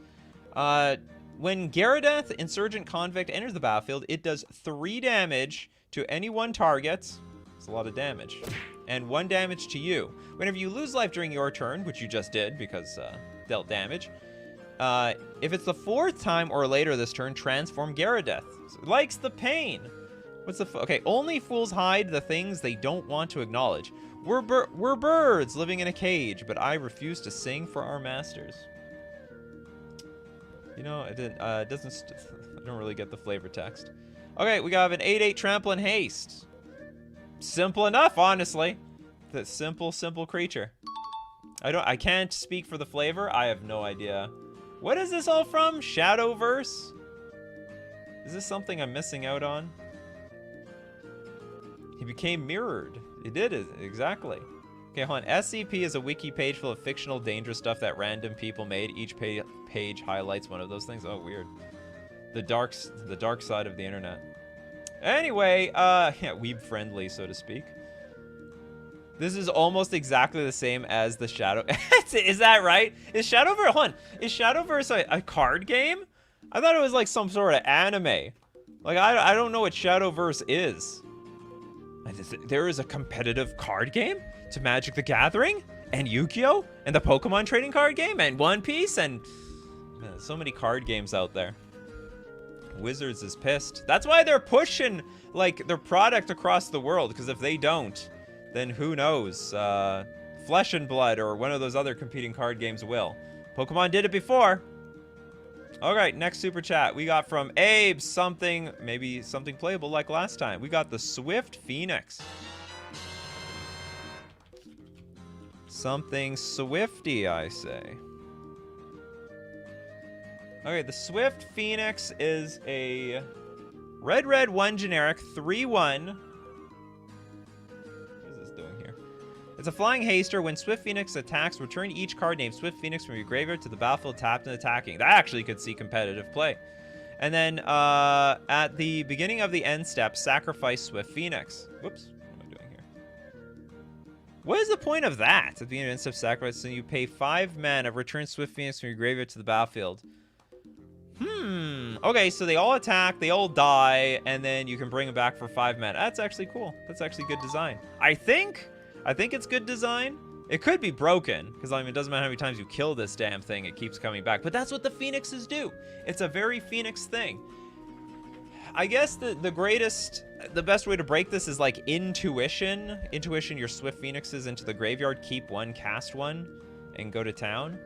When Garadeth, Insurgent Convict, enters the battlefield, it does 3 damage to any one target. It's a lot of damage. And 1 damage to you. Whenever you lose life during your turn, which you just did because dealt damage, if it's the 4th time or later this turn, transform Garadeth. So likes the pain. What's the okay? Only fools hide the things they don't want to acknowledge. We're birds living in a cage, but I refuse to sing for our masters. You know, it doesn't. I don't really get the flavor text. Okay, we got an 8/8 trample and haste. Simple enough, honestly. The simple creature. I can't speak for the flavor. I have no idea. What is this all from? Shadowverse? Is this something I'm missing out on? He became mirrored. It did it, exactly. Okay, hold on. SCP is a wiki page full of fictional dangerous stuff that random people made. Each page highlights one of those things. Oh, weird. The dark side of the internet. Anyway, yeah, weeb friendly, so to speak. This is almost exactly the same as the Shadow. Is that right? Is Shadowverse? Hold on. Is Shadowverse a card game? I thought it was like some sort of anime. Like I don't know what Shadowverse is. There is a competitive card game to Magic the Gathering and Yu-Gi-Oh! And the Pokemon trading card game and One Piece and man, so many card games out there. Wizards is pissed. That's why they're pushing like their product across the world, because if they don't, then who knows? Flesh and Blood or one of those other competing card games will. Pokemon did it before. All right, next super chat we got from Abe. Maybe something playable like last time. We got the Swift Phoenix. Something Swifty, I say. Okay, the Swift Phoenix is a red 1 generic 3/1. It's a flying haster. When Swift Phoenix attacks, return each card named Swift Phoenix from your graveyard to the battlefield tapped and attacking. That actually could see competitive play. And then at the beginning of the end step, sacrifice Swift Phoenix. Whoops. What am I doing here? What is the point of that? At the beginning of the end step, sacrifice, so you pay 5 mana, return Swift Phoenix from your graveyard to the battlefield. Okay, so they all attack, they all die, and then you can bring them back for 5 mana. That's actually cool. That's actually good design. I think it's good design. It could be broken, because I mean, it doesn't matter how many times you kill this damn thing, it keeps coming back. But that's what the Phoenixes do. It's a very Phoenix thing. I guess the best way to break this is like intuition. Intuition your Swift Phoenixes into the graveyard, keep 1, cast 1, and go to town.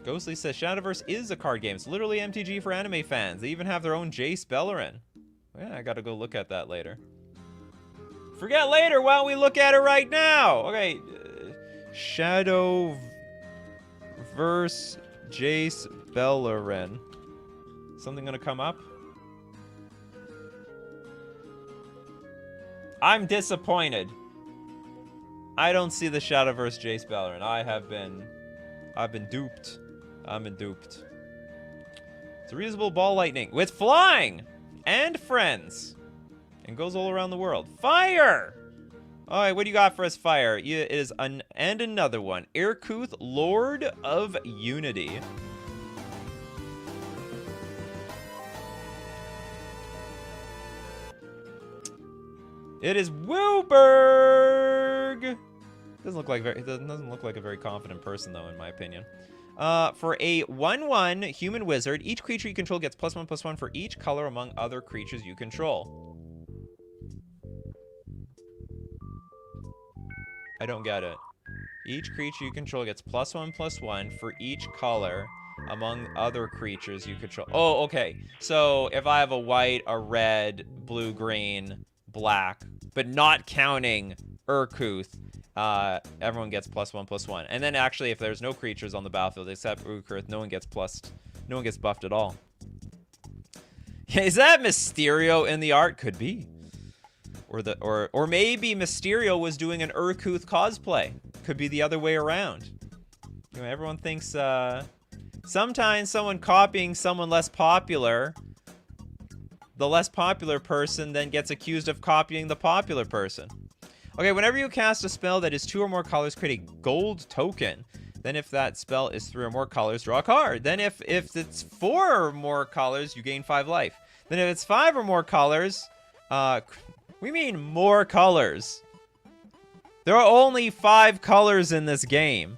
Ghostly says Shadowverse is a card game. It's literally MTG for anime fans. They even have their own Jace Bellerin. Yeah, I gotta go look at that later. Forget later, why don't we look at it right now? Okay, Shadowverse Jace Bellerin. Something gonna come up? I'm disappointed. I don't see the Shadowverse Jace Bellerin. I've been duped. I've been duped. It's a reusable ball lightning with flying and friends. And goes all around the world. Fire! All right, what do you got for us, Fire? It is and another one. Irkuth, Lord of Unity. It is Wooberg. Doesn't look like a very confident person, though, in my opinion. For a 1/1 human wizard, each creature you control gets +1/+1 for each color among other creatures you control. I don't get it. Each creature you control gets +1/+1 for each color among other creatures you control. Oh, okay. So if I have a white, a red, blue, green, black, but not counting Urkuth, everyone gets +1/+1. And then actually, if there's no creatures on the battlefield except Urkuth, no one gets buffed at all. Is that Mysterio in the art? Could be. Or maybe Mysterio was doing an Urkuth cosplay. Could be the other way around. You know, everyone thinks sometimes someone copying someone less popular, the less popular person then gets accused of copying the popular person. Okay, whenever you cast a spell that is 2 or more colors, create a gold token. Then if that spell is 3 or more colors, draw a card. Then if it's 4 or more colors, you gain 5 life. Then if it's 5 or more colors, we mean more colors. There are only 5 colors in this game.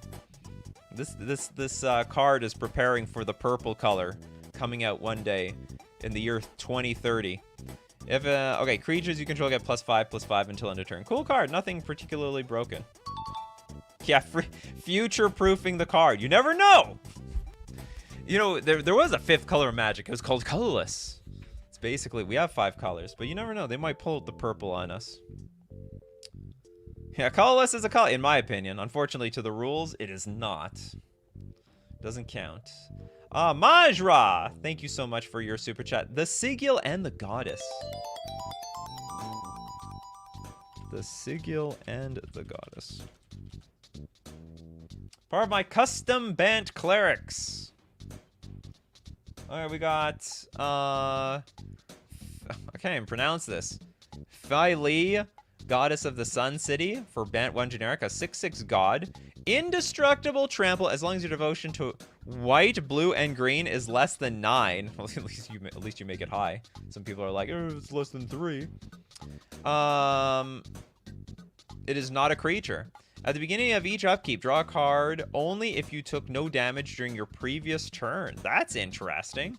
This card is preparing for the purple color coming out one day in the year 2030. If okay, creatures you control get +5/+5 until end of turn. Cool card, nothing particularly broken. Yeah, future-proofing the card. You never know. You know, there was a 5th color of Magic. It was called colorless. It's basically, we have 5 colors, but you never know. They might pull the purple on us. Yeah, colorless is a color, in my opinion. Unfortunately, to the rules, it is not. Doesn't count. Majra! Thank you so much for your super chat. The Sigil and the Goddess. The Sigil and the Goddess. Part of my custom band clerics. Alright, we got, I can't even pronounce this. Phyli, Goddess of the Sun City, for Bant 1 generic, a 6/6 god. Indestructible trample, as long as your devotion to white, blue, and green is less than 9. Well, at least you make it high. Some people are like, oh, it's less than 3. It is not a creature. At the beginning of each upkeep, draw a card only if you took no damage during your previous turn. That's interesting.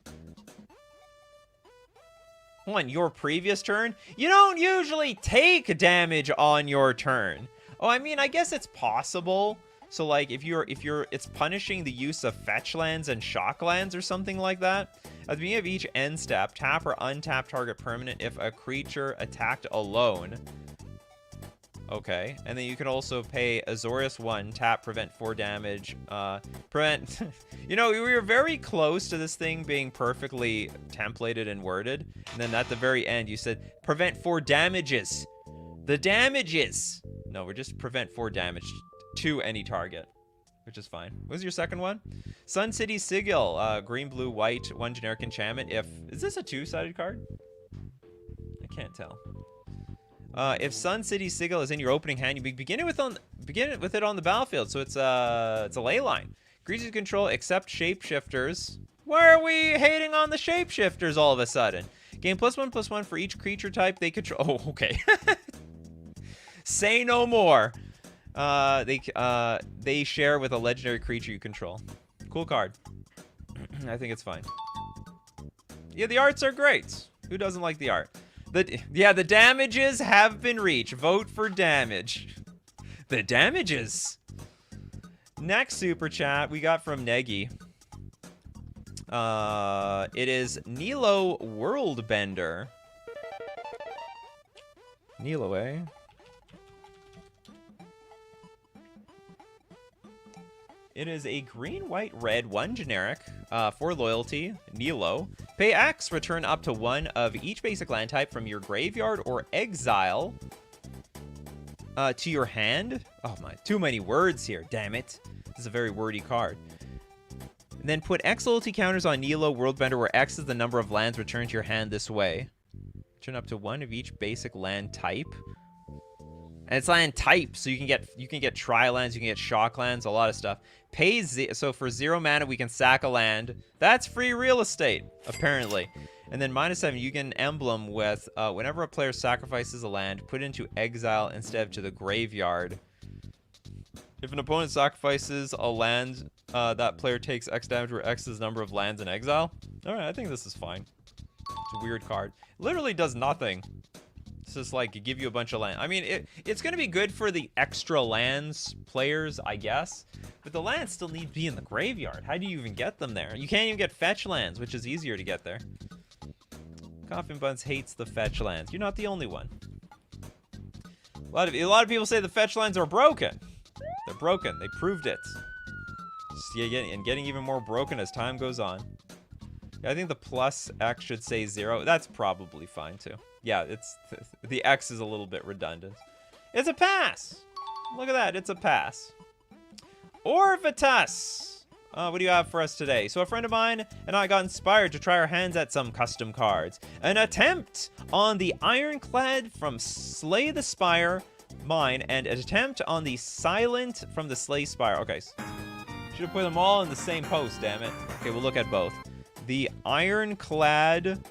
On your previous turn? You don't usually take damage on your turn. Oh, I mean, I guess it's possible. So, like, if it's punishing the use of fetch lands and shock lands or something like that. At the beginning of each end step, tap or untap target permanent if a creature attacked alone. Okay, and then you can also pay Azorius 1, tap, prevent 4 damage, prevent... You know, we were very close to this thing being perfectly templated and worded, and then at the very end you said, prevent 4 damages. The damages! No, we're just prevent 4 damage to any target, which is fine. What was your second one? Sun City Sigil, green, blue, white, 1 generic enchantment. Is this a 2-sided card? I can't tell. If Sun City Sigil is in your opening hand, you begin it with it on the battlefield. So it's a ley line. Creatures you control except shapeshifters. Why are we hating on the shapeshifters all of a sudden? Gain +1/+1 for each creature type they control. Oh, okay. Say no more. They share with a legendary creature you control. Cool card. I think it's fine. Yeah, the arts are great. Who doesn't like the art? Yeah, the damages have been reached. Vote for damage. The damages. Next super chat we got from Negi. It is Nilo Worldbender. Nilo, eh? It is a green, white, red, 1 generic, for loyalty, Nilo. Pay X, return up to 1 of each basic land type from your graveyard or exile to your hand. Oh my, too many words here, damn it. This is a very wordy card. And then put X loyalty counters on Nilo Worldbender, where X is the number of lands returned to your hand this way. Turn up to 1 of each basic land type. And it's land type, so you can get tri-lands, you can get shock lands, a lot of stuff. So for 0 mana, we can sack a land. That's free real estate, apparently. And then -7, you get an emblem with whenever a player sacrifices a land, put it into exile instead of to the graveyard. If an opponent sacrifices a land, that player takes X damage, where X is the number of lands in exile. All right, I think this is fine. It's a weird card. Literally does nothing. This is like give you a bunch of land. I mean, it's going to be good for the extra lands players, I guess. But the lands still need to be in the graveyard. How do you even get them there? You can't even get fetch lands, which is easier to get there. Coffee and Buns hates the fetch lands. You're not the only one. A lot of people say the fetch lands are broken. They're broken. They proved it. And getting even more broken as time goes on. Yeah, I think the plus X should say 0. That's probably fine too. Yeah, the X is a little bit redundant. It's a pass. Look at that. It's a pass. Orvitus. What do you have for us today? So a friend of mine and I got inspired to try our hands at some custom cards. An attempt on the Ironclad from Slay the Spire, mine, and an attempt on the Silent from the Slay Spire. Okay. Should have put them all in the same post, damn it. Okay, we'll look at both. The Ironclad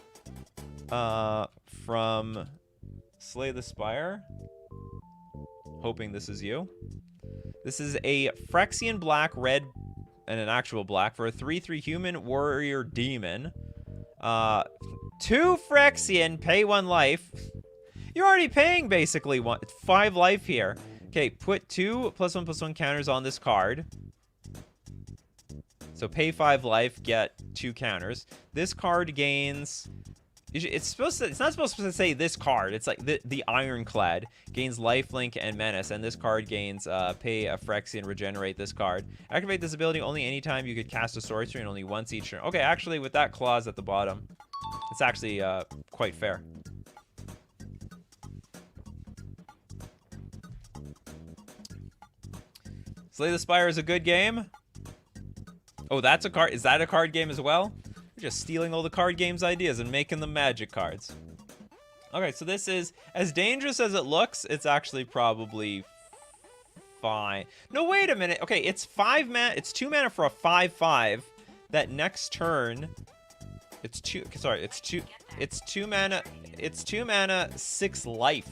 from Slay the Spire. Hoping this is you. This is a Phyrexian black, red, and an actual black for a 3/3 human warrior demon. 2 Phyrexian, pay 1 life. You're already paying basically 5 life here. Okay, put 2 +1/+1 counters on this card. So pay 5 life, get 2 counters. This card gains... It's not supposed to say this card. It's like the Ironclad gains lifelink and menace, and this card gains pay a Phyrexian, regenerate this card. Activate this ability only anytime you could cast a sorcery and only once each turn. Okay, actually with that clause at the bottom, it's actually quite fair. Slay the Spire is a good game. Oh, that's a card. Is that a card game as well? We're just stealing all the card games ideas and making them magic cards. Okay, so this is as dangerous as it looks. It's actually probably fine. No, wait a minute. Okay, it's 5 mana. It's 2 mana for a 5/5. That next turn, it's 2. Sorry, it's 2. It's 2 mana. It's 2 mana 6 life.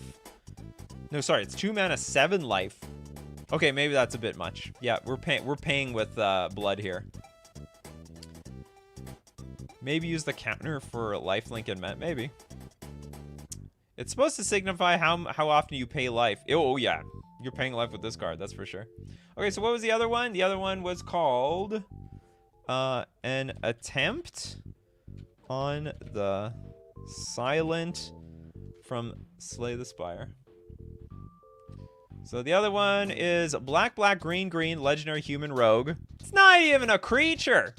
No, sorry, it's 2 mana 7 life. Okay, maybe that's a bit much. Yeah, we're paying with blood here. Maybe use the counter for lifelink and met. Maybe. It's supposed to signify how often you pay life. Oh yeah, you're paying life with this card. That's for sure. Okay, so what was the other one? The other one was called an attempt on the Silent from Slay the Spire. So the other one is black, black, green, green, legendary human rogue. It's not even a creature.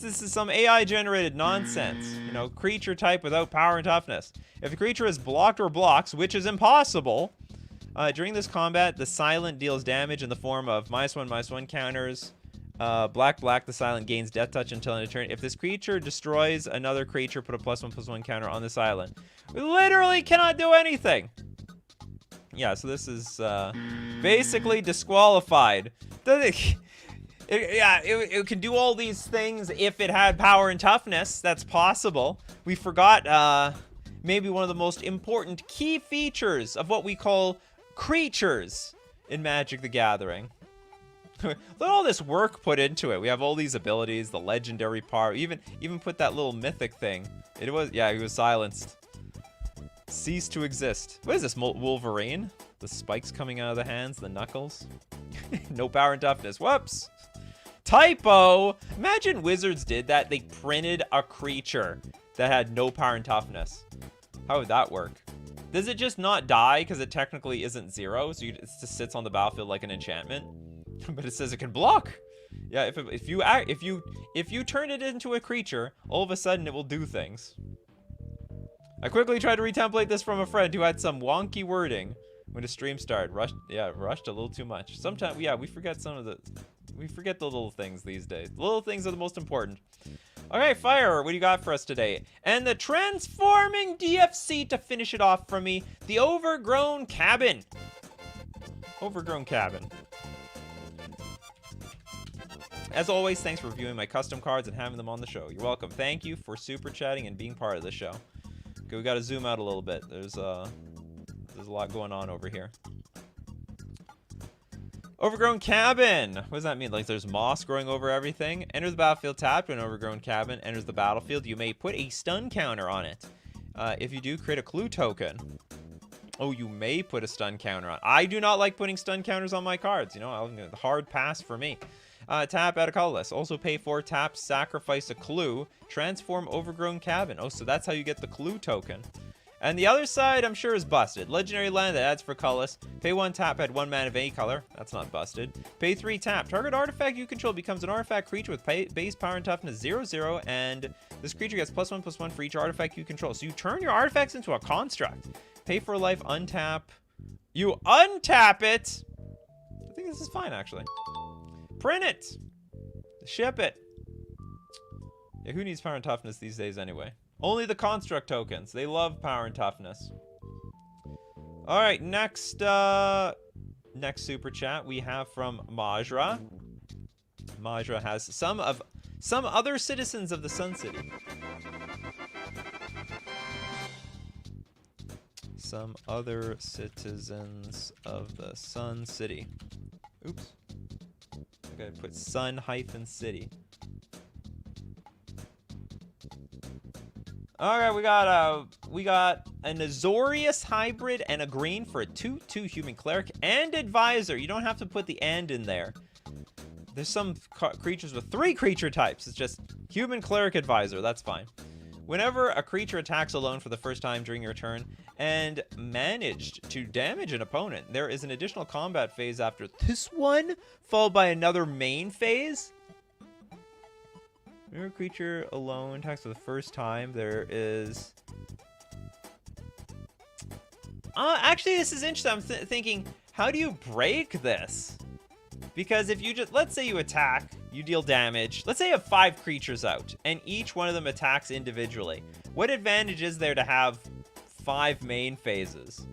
This is some AI-generated nonsense. You know, creature type without power and toughness. If the creature is blocked or blocks, which is impossible, during this combat, the Silent deals damage in the form of -1/-1 counters. Black, black, the Silent gains death touch until end of turn. If this creature destroys another creature, put a +1/+1 counter on the Silent. We literally cannot do anything. Yeah, so this is basically disqualified. It can do all these things if it had power and toughness. That's possible. We forgot maybe one of the most important key features of what we call creatures in Magic the Gathering. Look at all this work put into it. We have all these abilities, the legendary part. Even put that little mythic thing. He was silenced. Cease to exist. What is this, Wolverine? The spikes coming out of the hands, the knuckles. No power and toughness. Whoops. Typo! Imagine Wizards did that. They printed a creature that had no power and toughness. How would that work? Does it just not die because it technically isn't 0? So it just sits on the battlefield like an enchantment? But it says it can block. Yeah, if you turn it into a creature, all of a sudden it will do things. I quickly tried to retemplate this from a friend who had some wonky wording when the stream started. Rushed a little too much. Sometimes, we forget we forget the little things these days. The little things are the most important. Okay, Fire, what do you got for us today? And the transforming DFC to finish it off for me. The Overgrown Cabin. Overgrown Cabin. As always, thanks for viewing my custom cards and having them on the show. You're welcome. Thank you for super chatting and being part of the show. Okay, we gotta zoom out a little bit. There's a lot going on over here. Overgrown Cabin. What does that mean? Like there's moss growing over everything. Enter the battlefield tapped when Overgrown Cabin enters the battlefield. You may put a stun counter on it. If you do, create a clue token. Oh, you may put a stun counter on. I do not like putting stun counters on my cards. You know, hard pass for me. Tap, add a colorless. Also pay 4, tap, sacrifice a clue, transform overgrown cabin. Oh, so that's how you get the clue token. And the other side, I'm sure, is busted. Legendary land that adds for colorless. Pay 1, tap, add 1 mana of any color. That's not busted. Pay 3, tap. Target artifact you control becomes an artifact creature with base power and toughness 0/0, and this creature gets +1/+1 for each artifact you control. So you turn your artifacts into a construct. Pay for life, untap. You untap it! I think this is fine, actually. Print it! Ship it! Yeah, who needs power and toughness these days anyway? Only the construct tokens. They love power and toughness. Alright, next super chat we have from Majra. Majra has some other citizens of the Sun City. Some other citizens of the Sun City. Oops. I gotta put Sun-City. Alright, we got a Azorius hybrid and a green for a 2/2 human cleric and advisor. You don't have to put the "and" in there. There's some creatures with 3 creature types. It's just human cleric advisor. That's fine. Whenever a creature attacks alone for the first time during your turn and managed to damage an opponent, there is an additional combat phase after this one, followed by another main phase. Whenever a creature alone attacks for the first time, there is... actually, this is interesting. I'm thinking, how do you break this? Because if you just... Let's say you attack, you deal damage. Let's say you have 5 creatures out, and each one of them attacks individually. What advantage is there to have 5 main phases?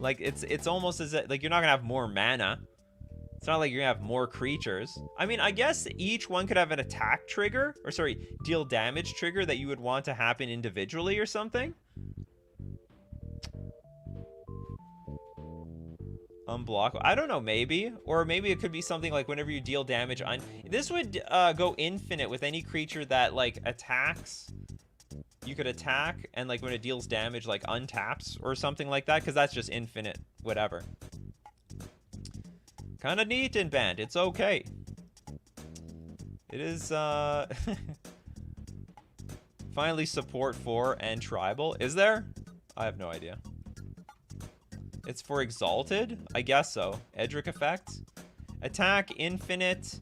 Like, it's almost as if... Like, you're not going to have more mana. It's not like you're going to have more creatures. I mean, I guess each one could have an attack trigger. Or, sorry, deal damage trigger that you would want to happen individually or something. Unblock. I don't know, maybe. Or maybe it could be something like whenever you deal damage on... This would go infinite with any creature that, like, attacks. You could attack, and, like, when it deals damage, like, untaps or something like that. Because that's just infinite whatever. Kind of neat in band. It's okay. It is, finally support for and tribal. Is there? I have no idea. It's for Exalted? I guess so. Edric effect. Attack, infinite.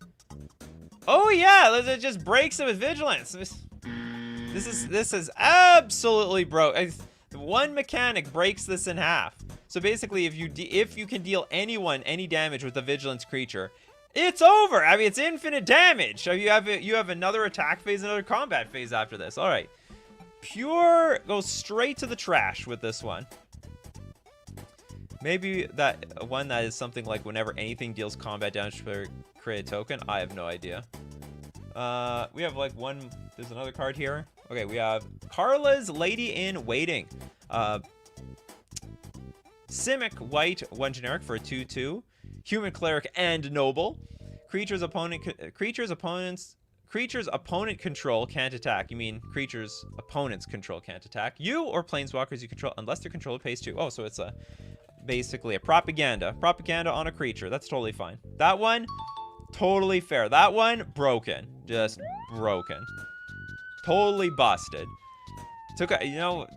Oh yeah! It just breaks it with vigilance. This is absolutely broke. One mechanic breaks this in half. So basically, if you can deal anyone any damage with a vigilance creature, it's over. I mean, it's infinite damage. So you have another attack phase, another combat phase after this. All right, pure goes straight to the trash with this one. Maybe that one that is something like whenever anything deals combat damage per create a token. I have no idea. We have like one. There's another card here. Okay, we have Carla's Lady in Waiting. Simic white, 1 generic for a 2/2. Human cleric and noble. Creature's opponent control can't attack. You mean creature's opponent's control can't attack. You or planeswalkers you control unless their controller pays 2. Oh, so it's basically a propaganda on a creature. That's totally fine. That one, totally fair. That one, broken. Just broken. Totally busted. Took a, you know,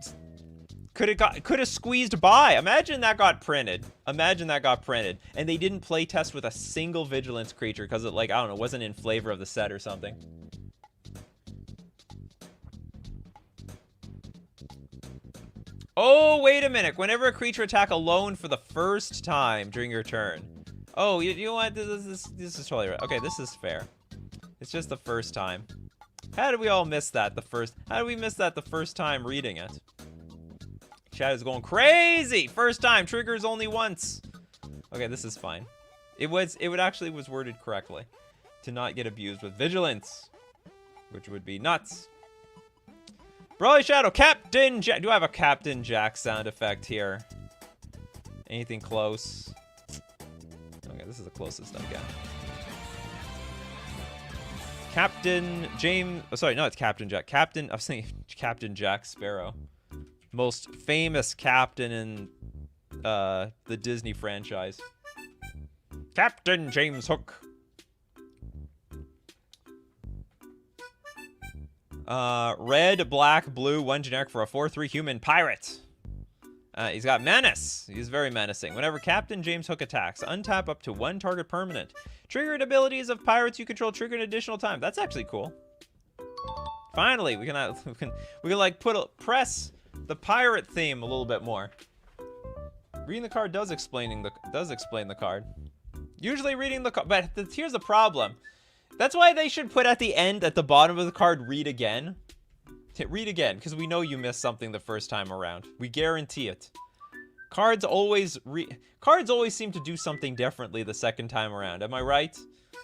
could have squeezed by. Imagine that got printed. Imagine that got printed. And they didn't play test with a single vigilance creature because it, like, I don't know, wasn't in flavor of the set or something. Oh, wait a minute. Whenever a creature attack alone for the first time during your turn. Oh, you know what? This is totally right. Okay, this is fair. It's just the first time. How did we all miss that how did we miss that the first time reading it? Chat is going crazy. First time, triggers only once. Okay, this is fine. It actually was worded correctly. To not get abused with vigilance, which would be nuts. Brawly Shadow, Captain Jack. Do I have a Captain Jack sound effect here? Anything close? Okay, this is the closest I got. Captain James. Oh, sorry, no, it's Captain Jack. I was thinking Captain Jack Sparrow. Most famous captain in the Disney franchise. Captain James Hook. Red, black, blue, 1 generic for a 4/3 human pirate. He's got menace. He's very menacing. Whenever Captain James Hook attacks, untap up to 1 target permanent. Triggered abilities of pirates you control trigger an additional time. That's actually cool. Finally, we can like press the pirate theme a little bit more. Reading the card does explain the card. Usually reading the card, but here's the problem. That's why they should put at the end, at the bottom of the card, read again. Hit read again, because we know you missed something the first time around. We guarantee it. Cards always seem to do something differently the second time around. Am I right?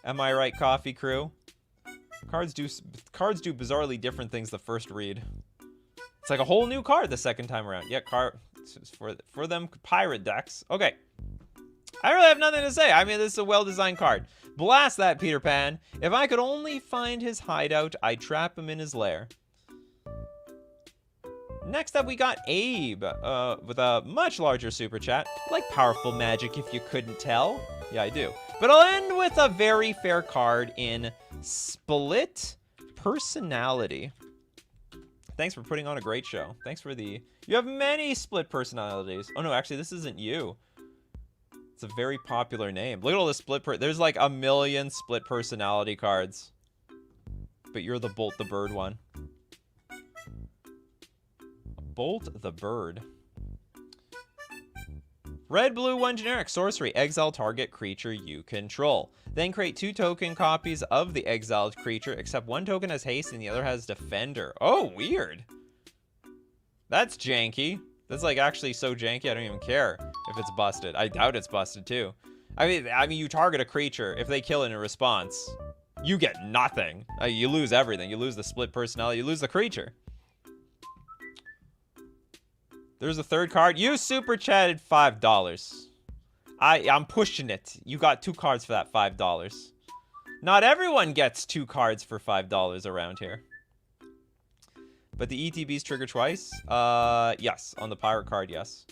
Am I right, Coffee Crew? Cards do bizarrely different things the first read. It's like a whole new card the second time around. Yeah, for them pirate decks. Okay. I really have nothing to say. I mean, this is a well-designed card. Blast that, Peter Pan. If I could only find his hideout, I'd trap him in his lair. Next up, we got Abe with a much larger super chat. I like powerful magic, if you couldn't tell. Yeah, I do. But I'll end with a very fair card in Split Personality. Thanks for putting on a great show. Thanks for the... You have many split personalities. Oh, no, actually, this isn't you. It's a very popular name. Look at all the there's like a million split personality cards. But you're the Bolt the Bird one. Bolt the Bird. Red, blue, 1 generic. Sorcery. Exile target creature you control. Then create 2 token copies of the exiled creature, except 1 token has haste and the other has defender. Oh, weird. That's janky. That's like actually so janky I don't even care if it's busted. I doubt it's busted too. I mean you target a creature. If they kill it in response, you get nothing. You lose everything. You lose the split personality. You lose the creature. There's a third card. You super chatted $5. I'm pushing it. You got 2 cards for that $5. Not everyone gets 2 cards for $5 around here. But the ETBs trigger twice? Yes. On the pirate card, yes.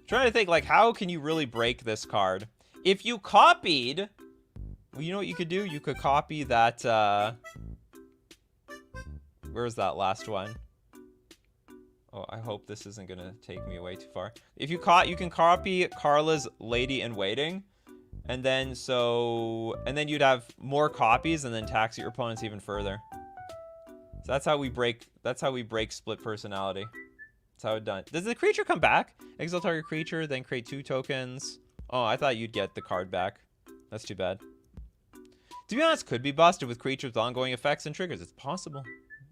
Trying to think, like, how can you really break this card? If you copied... Well, you know what you could do? You could copy that, Where's that last one? Oh, I hope this isn't gonna take me way too far. If you can copy Carla's Lady in Waiting. And then you'd have more copies and then tax your opponents even further. So that's how we break split personality. That's how it's done. Does the creature come back? Exile target creature, then create 2 tokens. Oh, I thought you'd get the card back. That's too bad. To be honest, could be busted with creatures with ongoing effects and triggers. It's possible.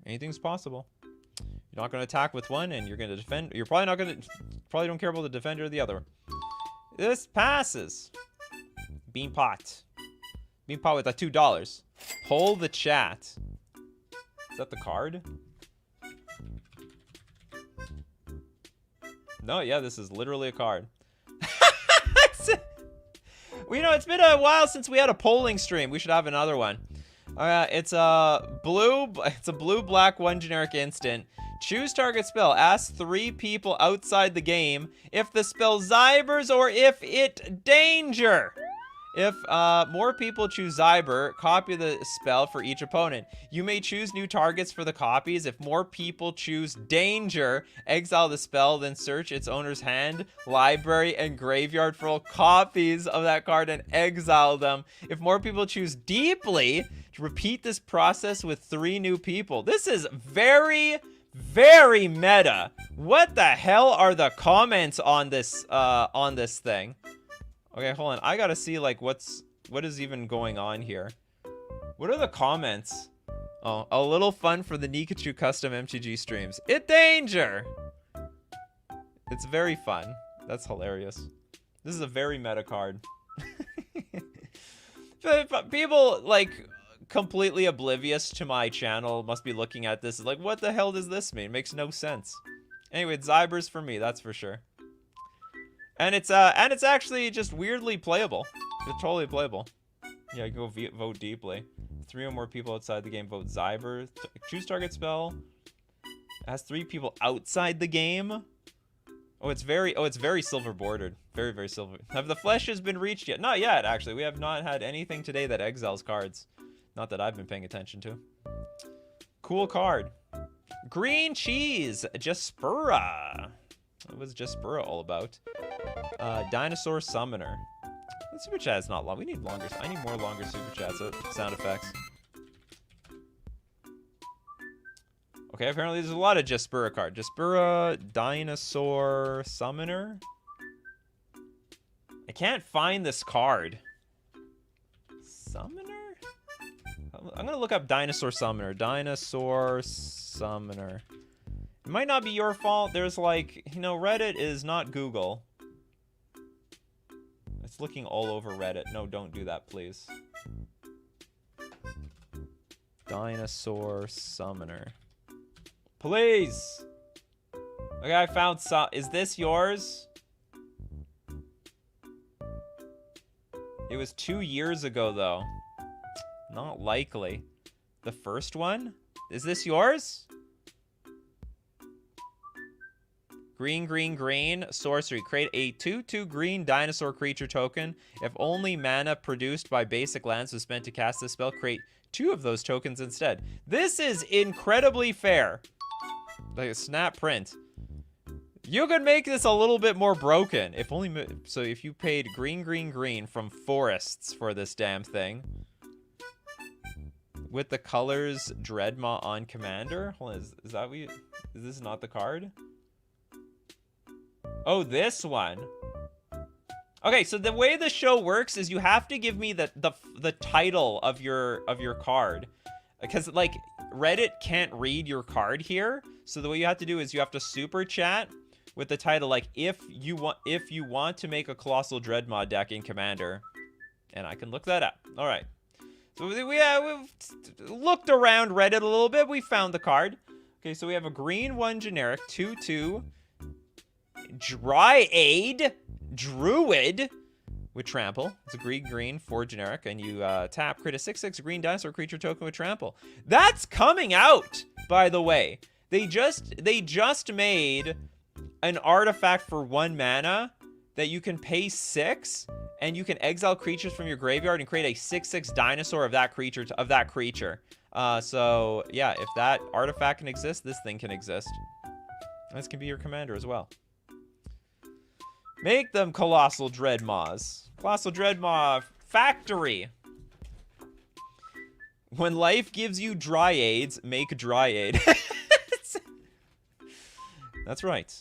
Anything's possible. You're not going to attack with one and you're going to defend. You're probably not going to... Probably don't care about the defender or the other. This passes. Beanpot. Beanpot with a $2. Pull the chat. Is that the card? No, yeah, this is literally a card. Well, you know, it's been a while since we had a polling stream. We should have another one. It's a blue-black 1 generic instant. Choose target spell. Ask 3 people outside the game if the spell Zybers or if it danger. If more people choose Zyber, copy the spell for each opponent. You may choose new targets for the copies. If more people choose Danger, exile the spell, then search its owner's hand, library, and graveyard for all copies of that card and exile them. If more people choose Deeply, repeat this process with 3 new people. This is very, very meta. What the hell are the comments on this thing? Okay, hold on. I gotta see, like, what is even going on here. What are the comments? Oh, a little fun for the Nikachu custom MTG streams. It danger! It's very fun. That's hilarious. This is a very meta card. People, like, completely oblivious to my channel must be looking at this like, what the hell does this mean? It makes no sense. Anyway, it's Zybers for me, that's for sure. And it's actually just weirdly playable. It's totally playable. Yeah, go vote Deeply. 3 or more people outside the game vote Zyber. Choose target spell. It has 3 people outside the game. Oh, it's very silver bordered. Very, very silver. Have the fleshes been reached yet? Not yet, actually. We have not had anything today that exiles cards. Not that I've been paying attention to. Cool card. Green cheese. Jaspura. What was Jaspura all about? Dinosaur summoner. The super chat is not long. We need longer. I need more longer super chats. Sound effects. Okay, apparently there's a lot of Jaspura card. Jaspura, Dinosaur, Summoner. I can't find this card. Summoner? I'm gonna look up Dinosaur Summoner. Dinosaur Summoner. It might not be your fault. There's like, you know, Reddit is not Google. It's looking all over Reddit. No, don't do that, please. Dinosaur Summoner. Please! Okay, I found some. Is this yours? It was 2 years ago, though. Not likely. The first one? Is this yours? Green, green, green. Sorcery. Create a 2/2 green dinosaur creature token. If only mana produced by basic lands was spent to cast this spell, create 2 of those tokens instead. This is incredibly fair. Like a snap print. You could make this a little bit more broken. If only. So if you paid green, green, green from forests for this damn thing. With the colors Dreadmaw on Commander. Hold on, is that what you, is this not the card? Oh, this one. Okay, so the way the show works is you have to give me the title of your card. Because like Reddit can't read your card here. So the way you have to do is you have to super chat with the title, like if you want to make a Colossal Dreadmaw deck in Commander. And I can look that up. All right. So we've looked around Reddit a little bit. We found the card. Okay, so we have a green 1 generic, 2/2 Dryade Druid with trample. It's a green green 4 generic, and you tap, create a 6/6 green dinosaur creature token with trample. That's coming out, by the way. They just made an artifact for 1 mana that you can pay 6, and you can exile creatures from your graveyard and create a 6/6 dinosaur of that creature. So yeah, if that artifact can exist, this thing can exist. This can be your commander as well. Make them Colossal Dreadmaws. Colossal Dreadmaw Factory. When life gives you Dryades, make Dryade. That's right.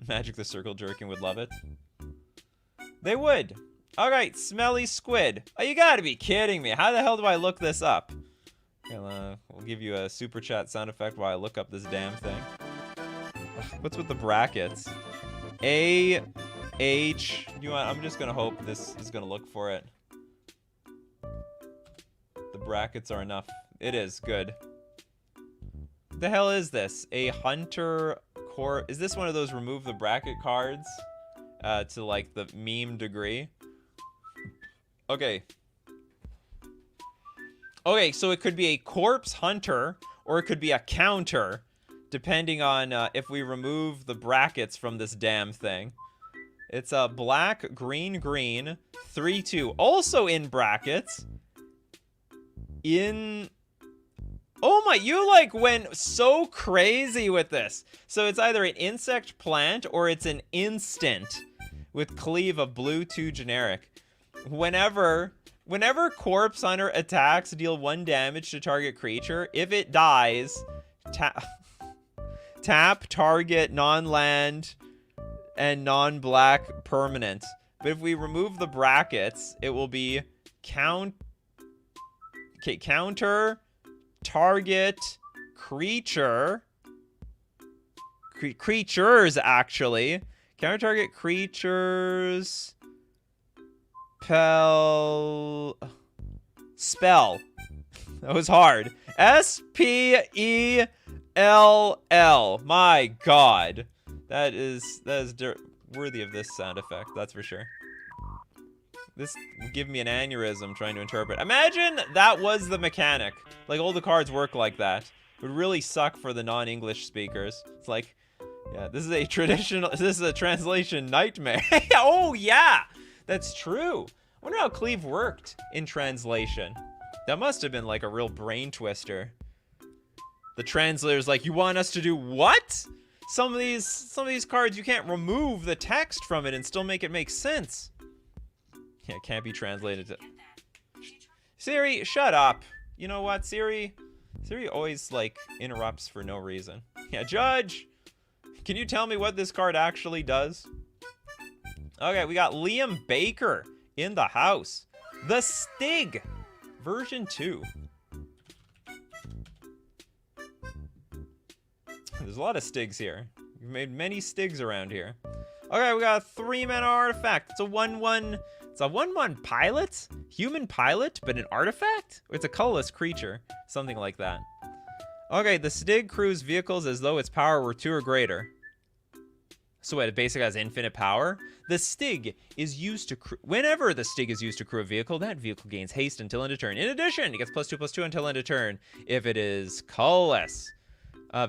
Magic the Circle Jerkin would love it. They would. Alright, Smelly Squid. Oh, you gotta be kidding me. How the hell do I look this up? Okay, we'll give you a super chat sound effect while I look up this damn thing. What's with the brackets? A, H. You know what? I'm just gonna hope this is gonna look for it. The brackets are enough. It is. Good. What the hell is this? A Hunter Core. Is this one of those remove the bracket cards? To like the meme degree. Okay. Okay, so it could be a Corpse Hunter, or it could be a counter, depending on if we remove the brackets from this damn thing. It's a black, green, green, 3/2. Also in brackets. Oh my, you like went so crazy with this. So it's either an insect plant or it's an instant with cleave of blue 2 generic. Whenever Corpse Hunter attacks, deal 1 damage to target creature. If it dies, tap target non-land and non-black permanent. But if we remove the brackets, it will be counter target creature. Creatures, actually. Counter target creatures. Spell. That was hard. S-P-E-L-L. My God. That is worthy of this sound effect, that's for sure. This would give me an aneurysm trying to interpret. Imagine that was the mechanic. Like, all the cards work like that. would really suck for the non-English speakers. It's like, yeah, this is a translation nightmare. Oh, yeah, that's true. I wonder how Cleve worked in translation. That must have been like a real brain twister. The translator's like, you want us to do what? Some of these cards, you can't remove the text from it and still make it make sense. Yeah, it can't be translated to... Siri, shut up. You know what, Siri always, like, interrupts for no reason. Yeah, Judge, can you tell me what this card actually does? Okay, we got Liam Baker in the house. The Stig, version 2. There's a lot of Stigs here. We've made many Stigs around here. Okay, we got a 3-mana artifact. It's a 1/1. It's a 1/1 pilot? Human pilot, but an artifact? Or it's a colorless creature. Something like that. Okay, the Stig crews vehicles as though its power were 2 or greater. So it basically has infinite power. The Stig is used to whenever the Stig is used to crew a vehicle, that vehicle gains haste until end of turn. In addition, it gets +2/+2 until end of turn if it is colorless.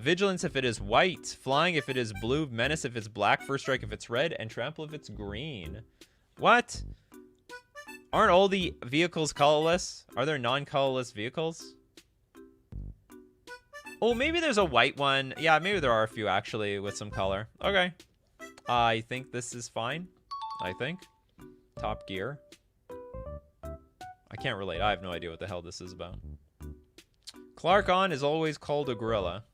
Vigilance if it is white, flying if it is blue, menace if it's black, first strike if it's red, and trample if it's green. What? Aren't all the vehicles colorless? Are there non-colorless vehicles? Oh, maybe there's a white one. Yeah, maybe there are a few actually with some color. Okay. I think this is fine. I think. Top Gear. I can't relate. I have no idea what the hell this is about. Clark On is always called a gorilla.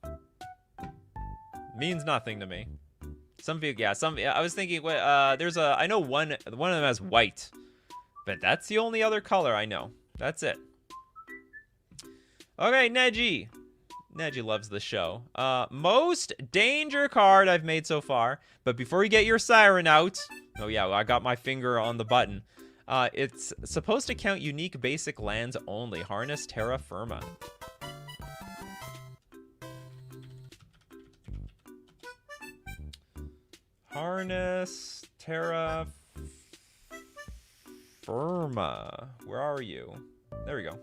Means nothing to me. I was thinking, there's I know one of them has white. But that's the only other color I know. That's it. Okay, Neji. Neji loves the show. Most danger card I've made so far. But before you get your siren out. Oh yeah, well, I got my finger on the button. It's supposed to count unique basic lands only. Harness Terra Firma. Harness Terra Firma. Where are you? There we go.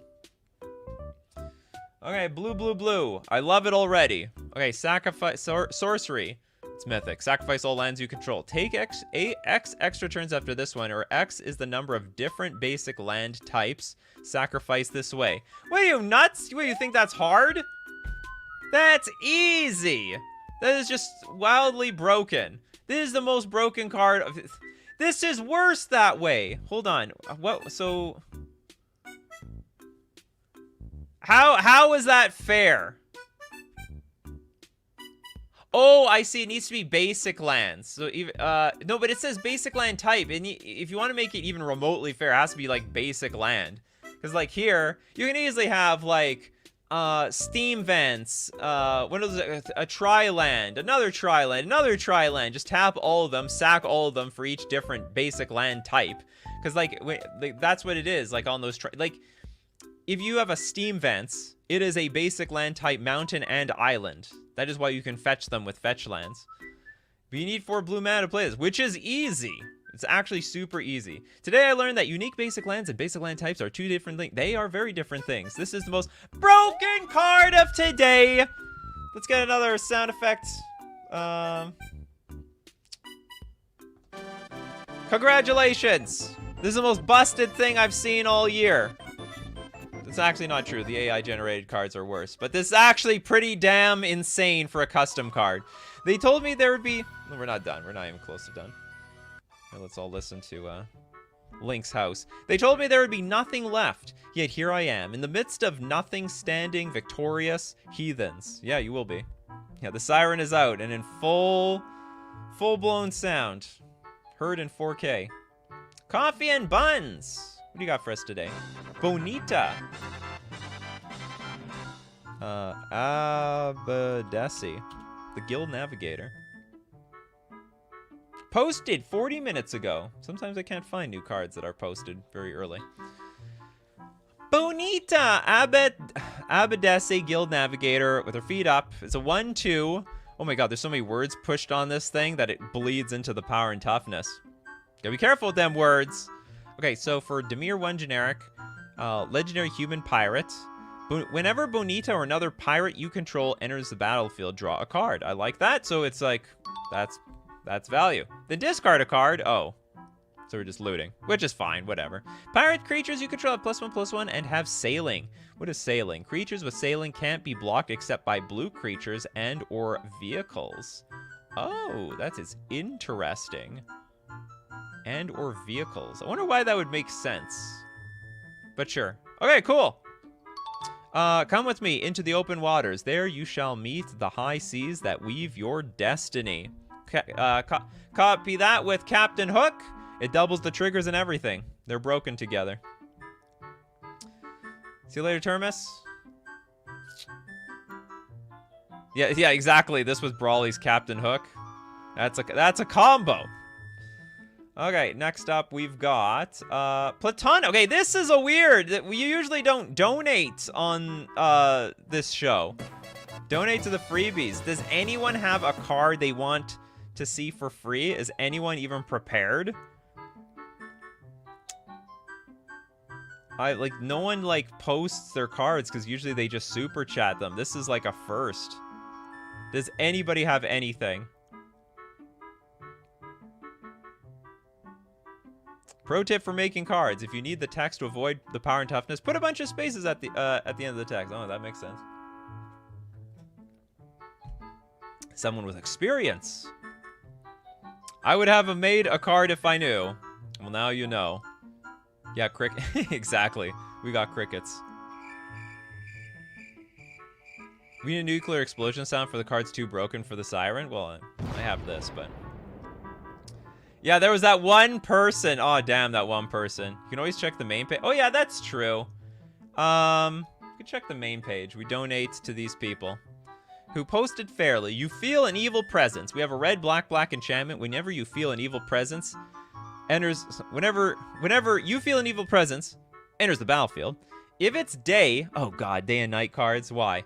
Okay, blue, blue, blue. I love it already. Okay, sacrifice sorcery. It's mythic. Sacrifice all lands you control. Take X extra turns after this one, or X is the number of different basic land types. Sacrifice this way. What are you, nuts? What, you think that's hard? That's easy. That is just wildly broken. This is the most broken card of... This is worse that way. Hold on. What? So... How is that fair? Oh, I see. It needs to be basic lands. So even no, but it says basic land type, and if you want to make it even remotely fair, it has to be like basic land. Because like here, you can easily have like steam vents, one of those, a tri-land, another tri-land, another tri-land. Just tap all of them, sack all of them for each different basic land type. Because like that's what it is. Like on those like. If you have a steam vents, it is a basic land type mountain and island. That is why you can fetch them with fetch lands. But you need 4 blue mana to play this, which is easy. It's actually super easy. Today I learned that unique basic lands and basic land types are 2 different things. They are very different things. This is the most broken card of today. Let's get another sound effect. Congratulations. This is the most busted thing I've seen all year. It's actually not true. The AI generated cards are worse. But this is actually pretty damn insane for a custom card. They told me there would be... No, we're not done. We're not even close to done. Now let's all listen to Link's house. They told me there would be nothing left. Yet here I am. In the midst of nothing, standing, victorious heathens. Yeah, you will be. Yeah, the siren is out and in full-blown sound. Heard in 4K. Coffee and buns. What do you got for us today? Bonita. Abadesi. The Guild Navigator. Posted 40 minutes ago. Sometimes I can't find new cards that are posted very early. Bonita. Abadesi Guild Navigator with her feet up. It's a 1/2. Oh my god, there's so many words pushed on this thing that it bleeds into the power and toughness. Gotta be careful with them words. Okay, so for Demir 1 generic, legendary human pirate, Whenever Bonita or another pirate you control enters the battlefield, draw a card. I like that. So it's like, that's value. Then discard a card. Oh. So we're just looting, which is fine, whatever. Pirate creatures you control have +1/+1 and have sailing. What is sailing? Creatures with sailing can't be blocked except by blue creatures and or vehicles. Oh, that is interesting. And or vehicles. I wonder why that would make sense. But sure. Okay, cool. Come with me into the open waters. There you shall meet the high seas that weave your destiny. Copy that with Captain Hook. It doubles the triggers and everything. They're broken together. See you later, Termus. Yeah, exactly. This was Brawly's Captain Hook. That's a combo. Okay, next up we've got Platon. Okay, this is a weird. We usually don't donate on this show. Donate to the freebies. Does anyone have a card they want to see for free? Is anyone even prepared? No one posts their cards because usually they just super chat them. This is like a first. Does anybody have anything? Pro tip for making cards: if you need the text to avoid the power and toughness, put a bunch of spaces at the end of the text. Oh, that makes sense. Someone with experience. I would have made a card if I knew. Well, now you know. Yeah, exactly. We got crickets. We need a nuclear explosion sound for the cards too broken for the siren. Well, I have this, but yeah, there was that one person. Oh, damn, that one person. You can always check the main page. Oh, yeah, that's true. You can check the main page. We donate to these people who posted fairly. You feel an evil presence. We have a red, black enchantment. Whenever you feel an evil presence, whenever you feel an evil presence, enters the battlefield. If it's day, oh god, day and night cards, why?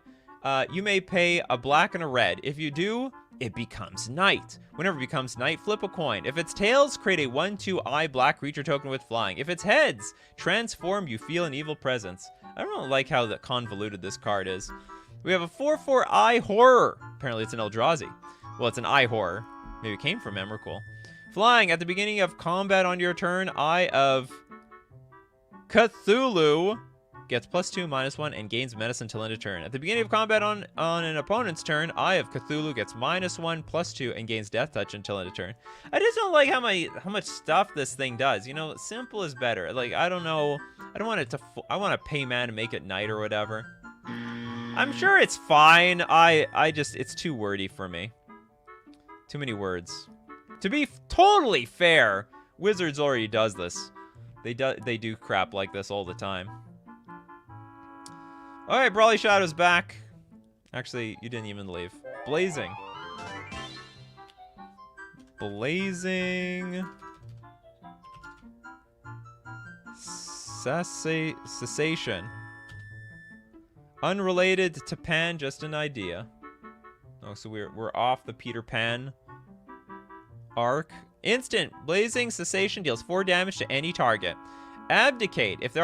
You may pay a black and a red. If you do, it becomes night. Whenever it becomes night, flip a coin. If it's tails, create a 1/2 black creature token with flying. If it's heads, transform, you feel an evil presence. I don't like how convoluted this card is. We have a 4/4 eye horror. Apparently it's an Eldrazi. Well, it's an eye horror. Maybe it came from Emrakul. Flying, at the beginning of combat on your turn, Eye of Cthulhu gets +2/-1 and gains menace until end of turn. At the beginning of combat on an opponent's turn, Eye of Cthulhu gets -1, +2, and gains death touch until end of turn. I just don't like how much stuff this thing does. You know, simple is better. Like, I don't know. I don't want it to. I want to pay mana to make it night or whatever. I'm sure it's fine. I just, it's too wordy for me. Too many words. To be totally fair, Wizards already does this. They do crap like this all the time. All right, Brawly Shadow's back. Actually, you didn't even leave. Blazing. Cessation. Unrelated to Pan, just an idea. Oh, so we're off the Peter Pan arc. Instant blazing cessation deals 4 damage to any target. Abdicate. If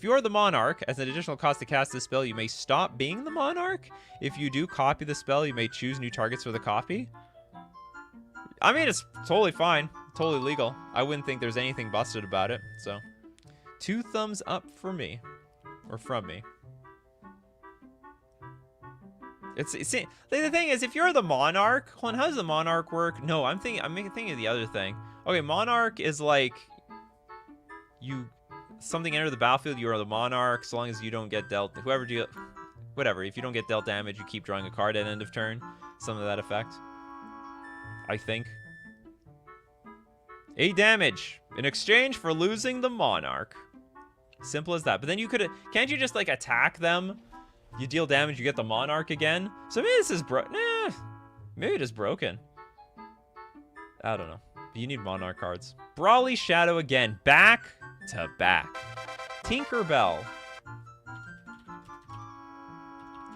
you are the monarch, as an additional cost to cast this spell, you may stop being the monarch. If you do copy the spell, you may choose new targets for the copy. I mean, it's totally fine, totally legal. I wouldn't think there's anything busted about it. So, 2 thumbs up for me, or from me. The thing is, if you're the monarch, hold on, how does the monarch work? No, I'm thinking of the other thing. Okay, monarch is like something enter the battlefield, you are the monarch, so long as you don't get dealt, whatever, if you don't get dealt damage, you keep drawing a card at end of turn. Something to that effect. I think. 8 damage in exchange for losing the monarch. Simple as that. But then can't you just like attack them? You deal damage, you get the monarch again. So maybe this is maybe it is broken. I don't know. You need monarch cards. Brawly Shadow again, back to back. Tinkerbell.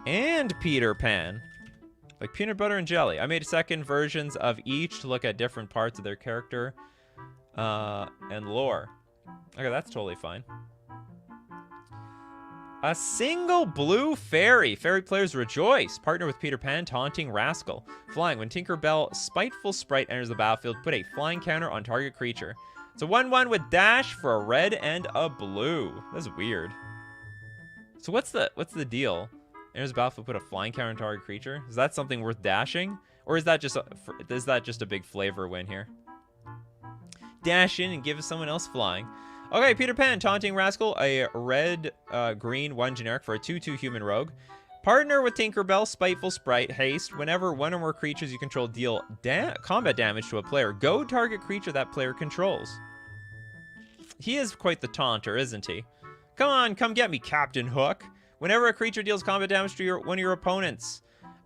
And Peter Pan. Like peanut butter and jelly. I made second versions of each to look at different parts of their character and lore. Okay, that's totally fine. A single blue fairy. Fairy players rejoice. Partner with Peter Pan, taunting rascal. Flying. When Tinkerbell, spiteful sprite, enters the battlefield, put a flying counter on target creature. It's a 1/1 with dash for a red and a blue. That's weird. So what's the deal? Enters the battlefield, put a flying counter on target creature. Is that something worth dashing, or is that just a big flavor win here? Dash in and give someone else flying. Okay, Peter Pan, taunting rascal, a red, green, 1 generic for a 2/2 human rogue. Partner with Tinkerbell, spiteful sprite, haste. Whenever one or more creatures you control deal combat damage to a player, go target creature that player controls. He is quite the taunter, isn't he? Come on, come get me, Captain Hook. Whenever a creature deals combat damage to one of your opponents,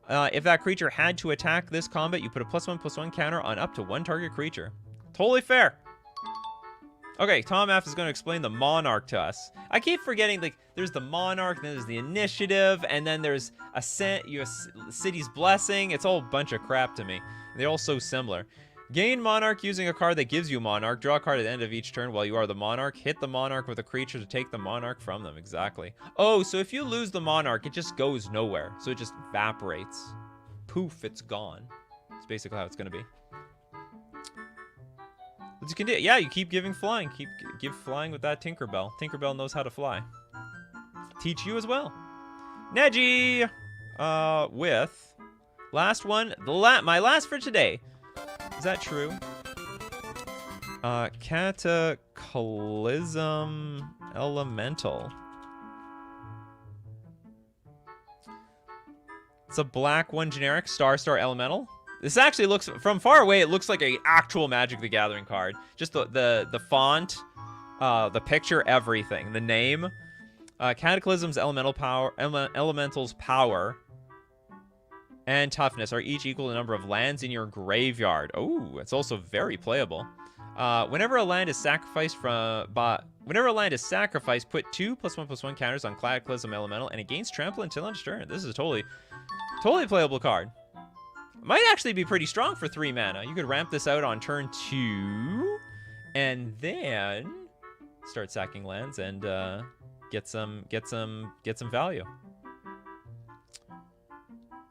if that creature had to attack this combat, you put a +1/+1 counter on up to 1 target creature. Totally fair. Okay, Tom F is going to explain the Monarch to us. I keep forgetting, like, there's the Monarch, then there's the Initiative, and then there's City's Blessing. It's all a bunch of crap to me. They're all so similar. Gain Monarch using a card that gives you Monarch. Draw a card at the end of each turn while you are the Monarch. Hit the Monarch with a creature to take the Monarch from them. Exactly. Oh, so if you lose the Monarch, it just goes nowhere. So it just evaporates. Poof, it's gone. That's basically how it's going to be. You can do it. Yeah, you keep giving flying. Give flying with that Tinkerbell. Tinkerbell knows how to fly. Teach you as well. Neji! With last one. My last for today. Is that true? Cataclysm Elemental. It's a black 1 generic Star Elemental. This actually looks, from far away, it looks like a actual Magic the Gathering card. Just the font, the picture, everything. The name. Cataclysm's elemental's power and toughness are each equal to the number of lands in your graveyard. Oh, it's also very playable. Whenever a land is sacrificed, put 2 +1/+1 counters on Cataclysm Elemental, and it gains trample until end of turn. This is a totally playable card. Might actually be pretty strong for 3 mana. You could ramp this out on turn 2, and then start sacking lands and get some value.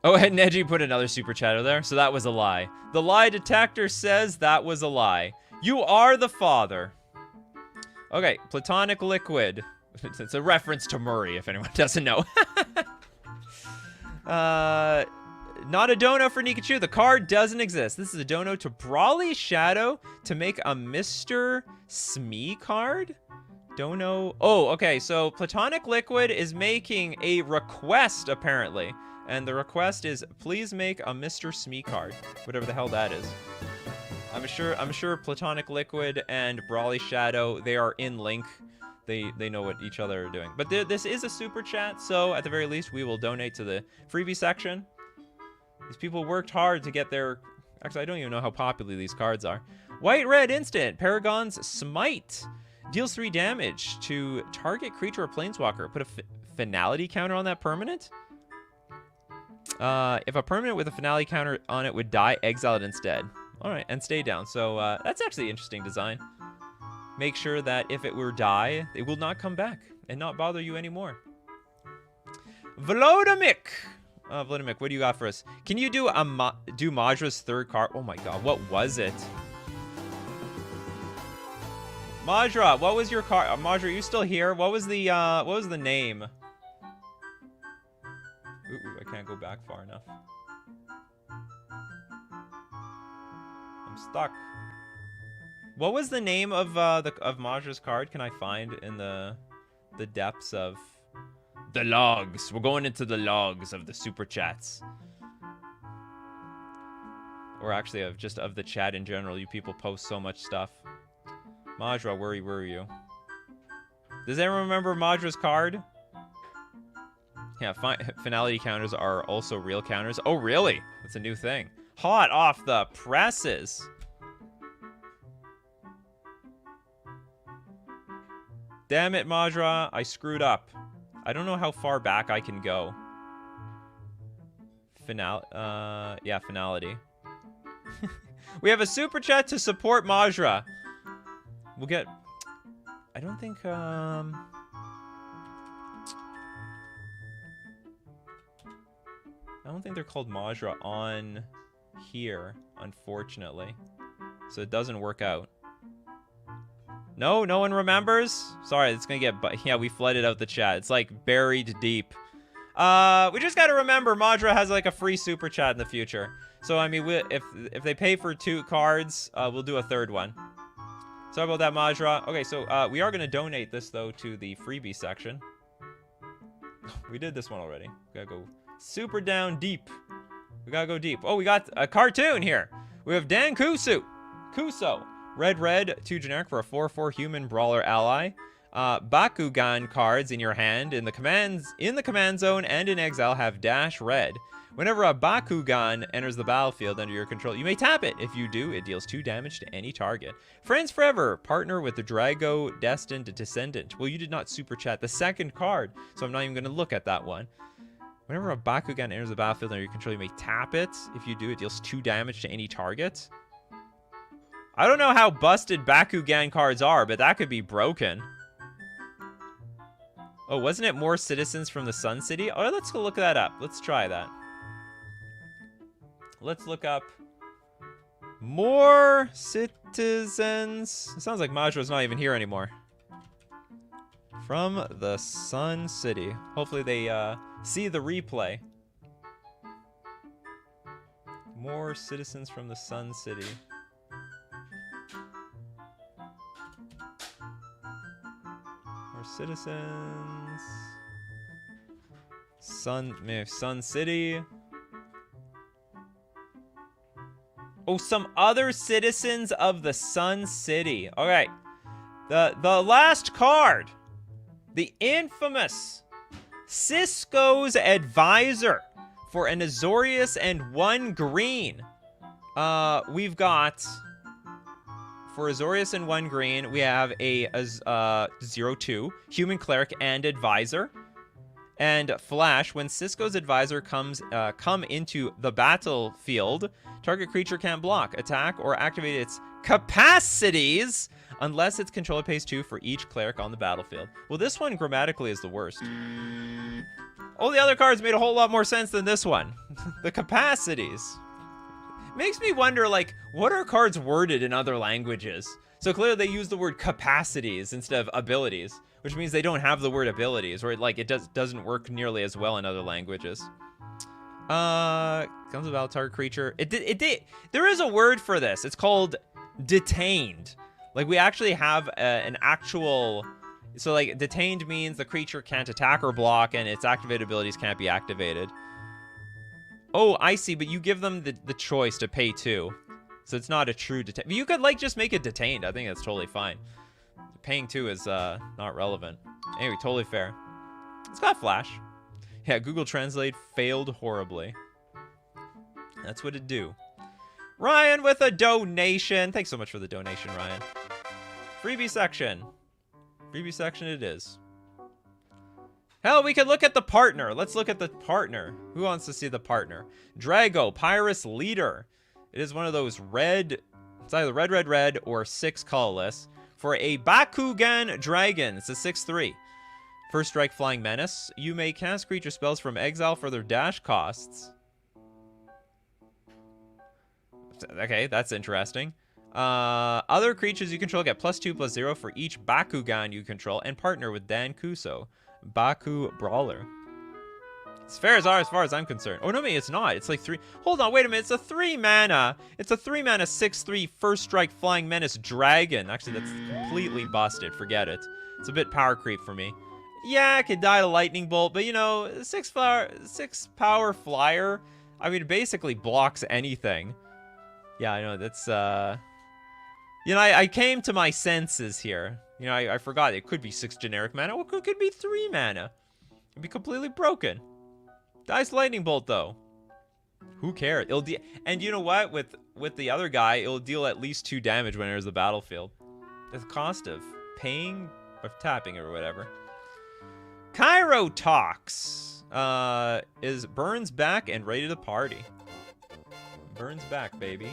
Oh, and Neji put another super chatter there, so that was a lie. The lie detector says that was a lie. You are the father. Okay, Platonic Liquid. It's a reference to Murray, if anyone doesn't know. Not a dono for Nikachu. The card doesn't exist. This is a dono to Brawly Shadow to make a Mr. Smee card. Dono. Oh, okay. So Platonic Liquid is making a request, apparently. And the request is, please make a Mr. Smee card. Whatever the hell that is. I'm sure Platonic Liquid and Brawly Shadow, they are in link. They know what each other are doing. But this is a super chat, so at the very least, we will donate to the freebie section. These people worked hard to get their... Actually, I don't even know how popular these cards are. White-red instant. Paragon's Smite. Deals 3 damage to target creature or planeswalker. Put a finality counter on that permanent. If a permanent with a finality counter on it would die, exile it instead. Alright, and stay down. So that's actually an interesting design. Make sure that if it were die, it will not come back and not bother you anymore. Vlodimic! Vladimir, what do you got for us? Can you do Majra's 3rd card? Oh my god, what was it? Majra, what was your card? Majra, are you still here? What was the name? Ooh, I can't go back far enough. I'm stuck. What was the name of Majra's card? Can I find in the depths of the logs? We're going into the logs of the super chats. Or actually of the chat in general. You people post so much stuff. Majra, where are you? Does anyone remember Majra's card? Yeah, finality counters are also real counters. Oh, really? That's a new thing. Hot off the presses. Damn it, Majra. I screwed up. I don't know how far back I can go. Yeah, finality. We have a super chat to support Majra. We'll get... I don't think, I don't think they're called Majra on here, unfortunately. So it doesn't work out. No, no one remembers? Sorry, it's gonna get... Yeah, we flooded out the chat. It's like buried deep. We just gotta remember Majra has like a free super chat in the future. So, I mean, if they pay for 2 cards, we'll do a 3rd one. Sorry about that, Majra. Okay, so we are gonna donate this, though, to the freebie section. We did this one already. We gotta go super down deep. We gotta go deep. Oh, we got a cartoon here. We have Dan Kuso. Red, 2 generic for a 4/4 human brawler ally. Bakugan cards in your hand in the command zone and in exile have dash red. Whenever a Bakugan enters the battlefield under your control, you may tap it. If you do, it deals 2 damage to any target. Friends Forever, partner with the Drago Destined Descendant. Well, you did not super chat the 2nd card, so I'm not even going to look at that one. Whenever a Bakugan enters the battlefield under your control, you may tap it. If you do, it deals 2 damage to any target. I don't know how busted Bakugan cards are, but that could be broken. Oh, wasn't it more citizens from the Sun City? Oh, let's go look that up. Let's try that. Let's look up more citizens. It sounds like Majra's not even here anymore. From the Sun City. Hopefully they see the replay. More citizens from the Sun City. More citizens. Sun City. Oh, some other citizens of the Sun City. All right. The last card. The infamous Cisco's Advisor for an Azorius and 1 green. We've got, for Azorius and 1 green, we have a 0/2 Human Cleric and Advisor. And Flash, when Cisco's Advisor come into the battlefield, target creature can't block, attack, or activate its capacities unless its controller pays 2 for each cleric on the battlefield. Well, this one grammatically is the worst. All the other cards made a whole lot more sense than this one. The capacities. Makes me wonder, like, what are cards worded in other languages? So clearly they use the word capacities instead of abilities, which means they don't have the word abilities, or like it doesn't work nearly as well in other languages. Comes about target creature. There is a word for this. It's called detained. Like we actually have an actual. So like detained means the creature can't attack or block, and its activated abilities can't be activated. Oh, I see. But you give them the choice to pay 2. So it's not a true detain. You could like just make it detained. I think that's totally fine. Paying 2 is not relevant. Anyway, totally fair. It's got Flash. Yeah, Google Translate failed horribly. That's what it do. Ryan with a donation. Thanks so much for the donation, Ryan. Freebie section. Freebie section it is. Hell, we could look at the partner. Let's look at the partner. Who wants to see the partner? Drago, Pyrus Leader. It is one of those red, it's either red, or 6 colorless. For a Bakugan Dragon, it's a 6/3. First strike Flying Menace. You may cast creature spells from exile for their dash costs. Okay, that's interesting. Other creatures you control get +2/+0 for each Bakugan you control, and partner with Dan Kuso, Baku Brawler. It's fair as far as I'm concerned. Oh, no, it's not. It's like 3. Hold on, wait a minute. It's a 3 mana. It's a 3 mana 6/3 first strike Flying Menace Dragon. Actually, that's completely busted. Forget it. It's a bit power creep for me. Yeah, it could die to Lightning Bolt, but you know, 6 power flyer. I mean, it basically blocks anything. Yeah, I know. That's, you know, I came to my senses here. You know, I forgot. It could be 6 generic mana. Or it could be 3 mana. It'd be completely broken. Dice Lightning Bolt, though. Who cares? And you know what? With the other guy, it'll deal at least 2 damage when it enters the battlefield. The cost of paying or tapping or whatever. Cairo Talks is Burns back and ready to party. Burns back, baby.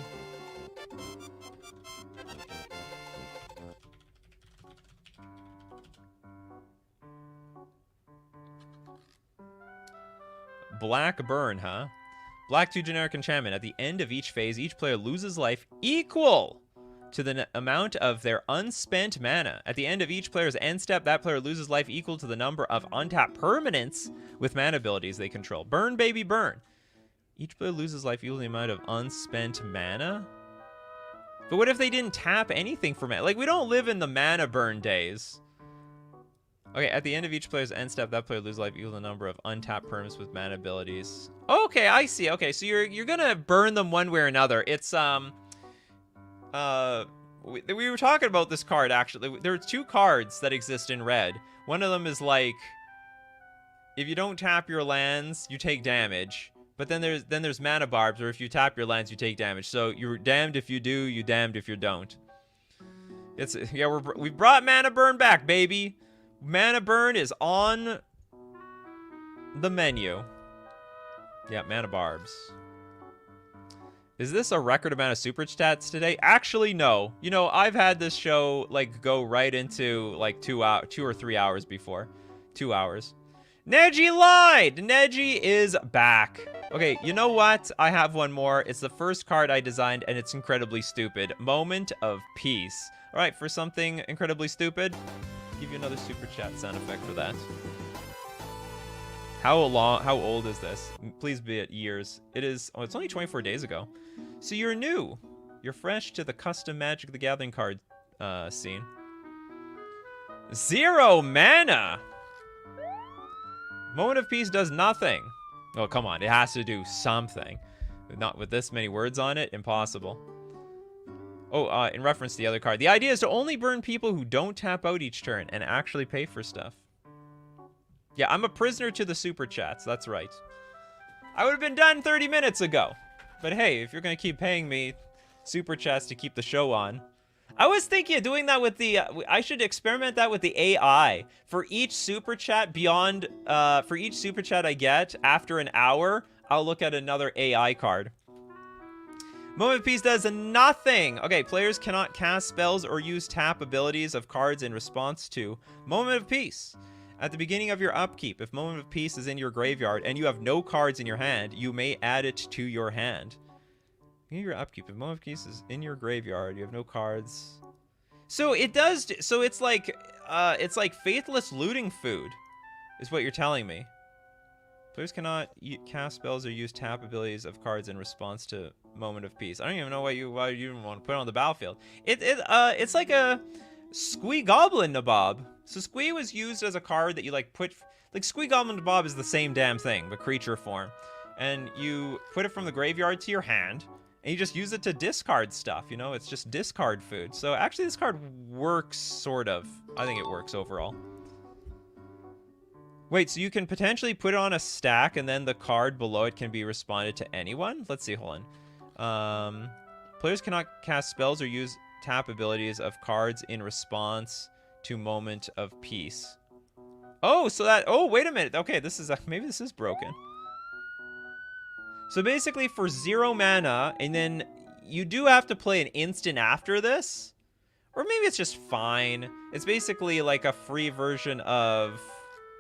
Black Burn, huh? Black 2 generic enchantment. At the end of each phase, each player loses life equal to the amount of their unspent mana. At the end of each player's end step, that player loses life equal to the number of untapped permanents with mana abilities they control. Burn, baby, burn. Each player loses life equal to the amount of unspent mana? But what if they didn't tap anything for mana? Like, we don't live in the mana burn days. Okay, at the end of each player's end step, that player loses life equal to the number of untapped perms with mana abilities. Okay, I see. Okay, so you're gonna burn them one way or another. It's we were talking about this card actually. There are 2 cards that exist in red. One of them is like, if you don't tap your lands, you take damage. But then there's mana barbs, or if you tap your lands, you take damage. So you're damned if you do, you damned if you don't. It's yeah, we brought mana burn back, baby. Mana burn is on the menu. Yeah, mana barbs. Is this a record amount of super chats today? Actually, no. You know, I've had this show like go right into like 2 or 3 hours before. 2 hours. Neji lied! Neji is back. Okay, you know what? I have one more. It's the first card I designed, and it's incredibly stupid. Moment of Peace. All right, for something incredibly stupid, give you another super chat sound effect for that. How old is this? Please be at years. It is, oh, it's only 24 days ago. So you're new. You're fresh to the custom Magic the Gathering card scene. 0 mana! Moment of Peace does nothing. Oh, come on. It has to do something. Not with this many words on it. Impossible. Oh, in reference to the other card. The idea is to only burn people who don't tap out each turn and actually pay for stuff. Yeah, I'm a prisoner to the super chats. That's right. I would have been done 30 minutes ago. But hey, if you're going to keep paying me super chats to keep the show on. I was thinking of doing that with the, I should experiment that with the AI. For each super chat beyond, for each super chat I get after an hour, I'll look at another AI card. Moment of Peace does nothing. Okay, players cannot cast spells or use tap abilities of cards in response to Moment of Peace. At the beginning of your upkeep, if Moment of Peace is in your graveyard and you have no cards in your hand, you may add it to your hand. Beginning of your upkeep, if Moment of Peace is in your graveyard, you have no cards. So it does, so it's like faithless looting food, is what you're telling me. Players cannot cast spells or use tap abilities of cards in response to Moment of Peace. I don't even know why you even want to put it on the battlefield. It's like a Squee Goblin Nabob. So Squee was used as a card that you like put, like Squee Goblin Nabob is the same damn thing, but creature form. And you put it from the graveyard to your hand, and you just use it to discard stuff, you know? It's just discard food. So actually this card works, sort of. I think it works overall. Wait, so you can potentially put it on a stack, and then the card below it can be responded to anyone? Let's see, hold on. Players cannot cast spells or use tap abilities of cards in response to Moment of Peace. Oh, so that, oh, wait a minute. Okay, this is, maybe this is broken. So basically for 0 mana, and then you do have to play an instant after this, or maybe it's just fine. It's basically like a free version of,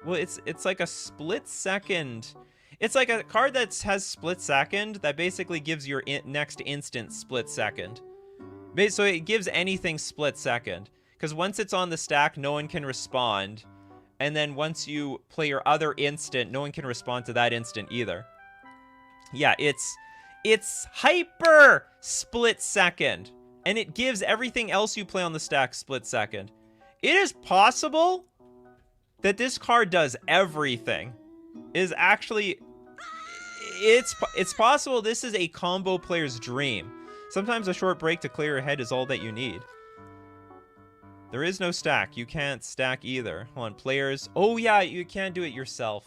well, it's like a split second. It's like a card that has split second that basically gives your next instant split second. So it gives anything split second. Because once it's on the stack, no one can respond. And then once you play your other instant, no one can respond to that instant either. Yeah, it's hyper split second. And it gives everything else you play on the stack split second. It is possible that this card does everything. Is actually, it's possible this is a combo player's dream. Sometimes a short break to clear your head is all that you need. There is no stack. You can't stack either. Hold on, players. Oh yeah, you can't do it yourself.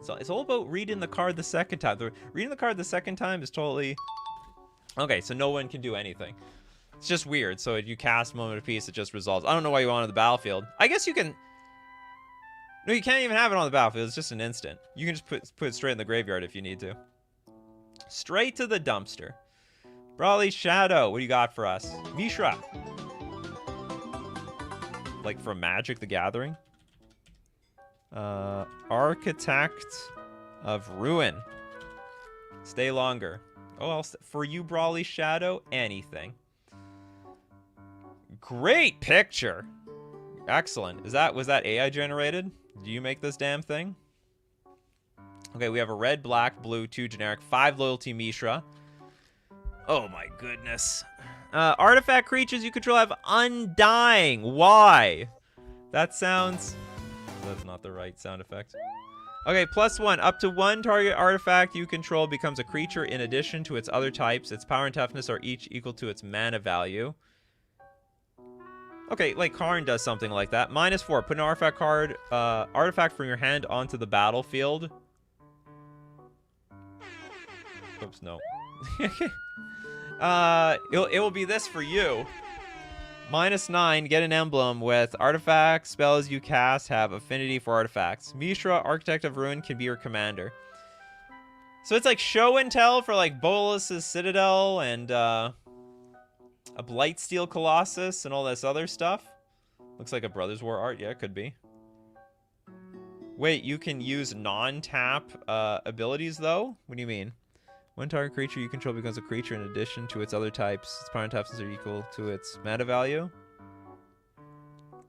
It's all about reading the card the second time. Reading the card the second time is totally... Okay, so no one can do anything. It's just weird. So if you cast Moment of Peace, it just resolves. I don't know why you want it on the battlefield. I guess you can... No, you can't even have it on the battlefield. It's just an instant. You can just put it straight in the graveyard if you need to. Straight to the dumpster. Brawly Shadow, what do you got for us? Mishra. Like from Magic the Gathering. Architect of Ruin. Stay longer. Oh, for you, Brawly Shadow, anything. Great picture. Excellent. Was that AI generated? Do you make this damn thing? Okay, we have a red, black, blue, 2 generic, 5 loyalty Mishra. Oh my goodness. Artifact creatures you control have undying. Why? That sounds... That's not the right sound effect. Okay, +1. Up to 1 target artifact you control becomes a creature in addition to its other types. Its power and toughness are each equal to its mana value. Okay, like Karn does something like that. -4. Put an artifact from your hand onto the battlefield. Oops, no. It will be this for you. -9, get an emblem with artifacts. Spells you cast have affinity for artifacts. Mishra, Architect of Ruin, can be your commander. So it's like show and tell for like Bolas's Citadel and a Blightsteel Colossus and all this other stuff. Looks like a Brothers War art. Yeah, it could be. Wait, you can use non-tap abilities though? What do you mean? One target creature you control becomes a creature in addition to its other types. Its power and toughness are equal to its mana value.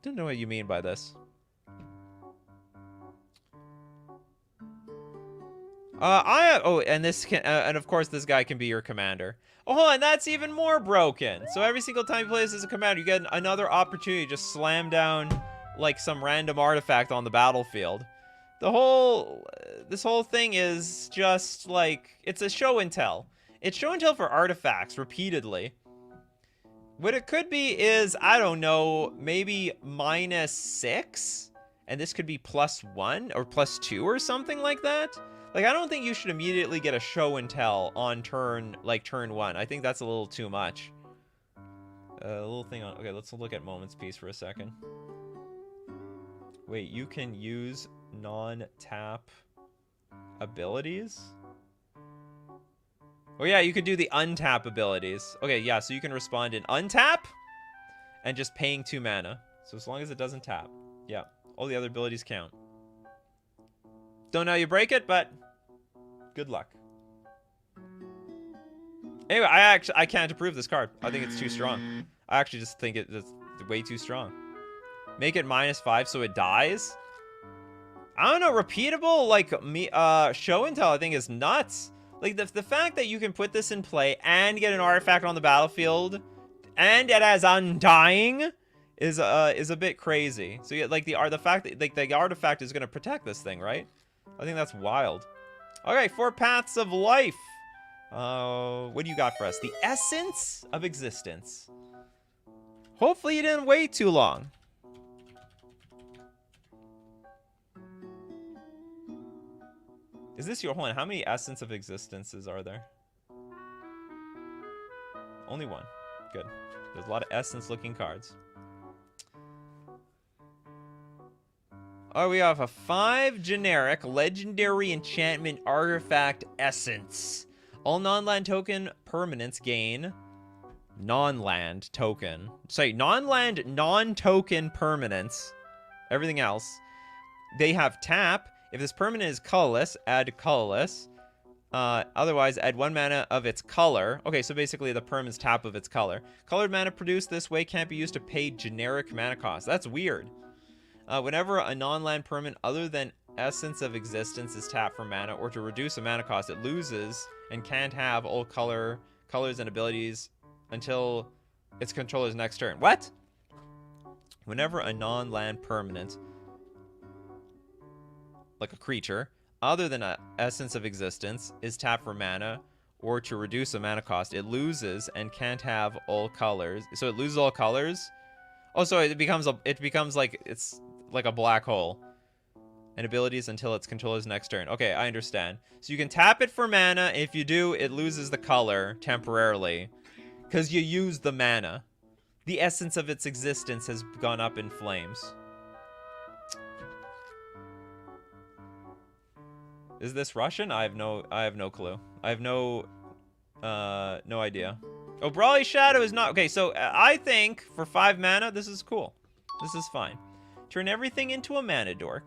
Don't know what you mean by this. And this can, and of course this guy can be your commander. Oh, and that's even more broken. So every single time you play this as a commander, you get another opportunity to just slam down like some random artifact on the battlefield. This whole thing is just like, it's a show and tell. It's show and tell for artifacts repeatedly. What it could be is, I don't know, maybe -6, and this could be +1 or +2 or something like that. Like, I don't think you should immediately get a show and tell on turn 1. I think that's a little too much. A little thing on, okay, let's look at Moment's Peace for a second. Wait, you can use non-tap abilities? Oh yeah, you could do the untap abilities. Okay, yeah, so you can respond in untap and just paying 2 mana. So as long as it doesn't tap. Yeah, all the other abilities count. Don't know how you break it, but good luck. Anyway, I can't approve this card. I think it's too strong. I actually just think it's way too strong. Make it -5 so it dies? I don't know, repeatable, like, show and tell I think is nuts. Like, the fact that you can put this in play and get an artifact on the battlefield, and it has undying, is a bit crazy. So, yeah, like, the fact that, like, the artifact is going to protect this thing, right? I think that's wild. Okay, 4 Paths of Life. What do you got for us? The Essence of Existence. Hopefully you didn't wait too long. Is this your one? How many Essence of Existences are there? Only 1. Good. There's a lot of Essence-looking cards. Oh, we have a 5 generic Legendary Enchantment Artifact Essence. All non-land token permanents gain non-land token. Sorry, non-land non-token permanents. Everything else. They have tap. If this permanent is colorless, add colorless. Otherwise, add 1 mana of its color. Okay, so basically the permanent's tap of its color. Colored mana produced this way can't be used to pay generic mana cost. That's weird. Whenever a non-land permanent other than Essence of Existence is tapped for mana or to reduce a mana cost, it loses and can't have all colors and abilities until its controller's next turn. What? Whenever a non-land permanent, like a creature, other than an Essence of Existence, is tapped for mana or to reduce a mana cost, it loses and can't have all colors. So it loses all colors? Oh, so it becomes like, it's like a black hole. And abilities until its controller's next turn. Okay, I understand. So you can tap it for mana. If you do, it loses the color temporarily. Because you use the mana. The essence of its existence has gone up in flames. Is this Russian? I have no clue. I have no idea. Oh, Brawly Shadow is not... Okay, so I think for 5 mana, this is cool. This is fine. Turn everything into a mana dork.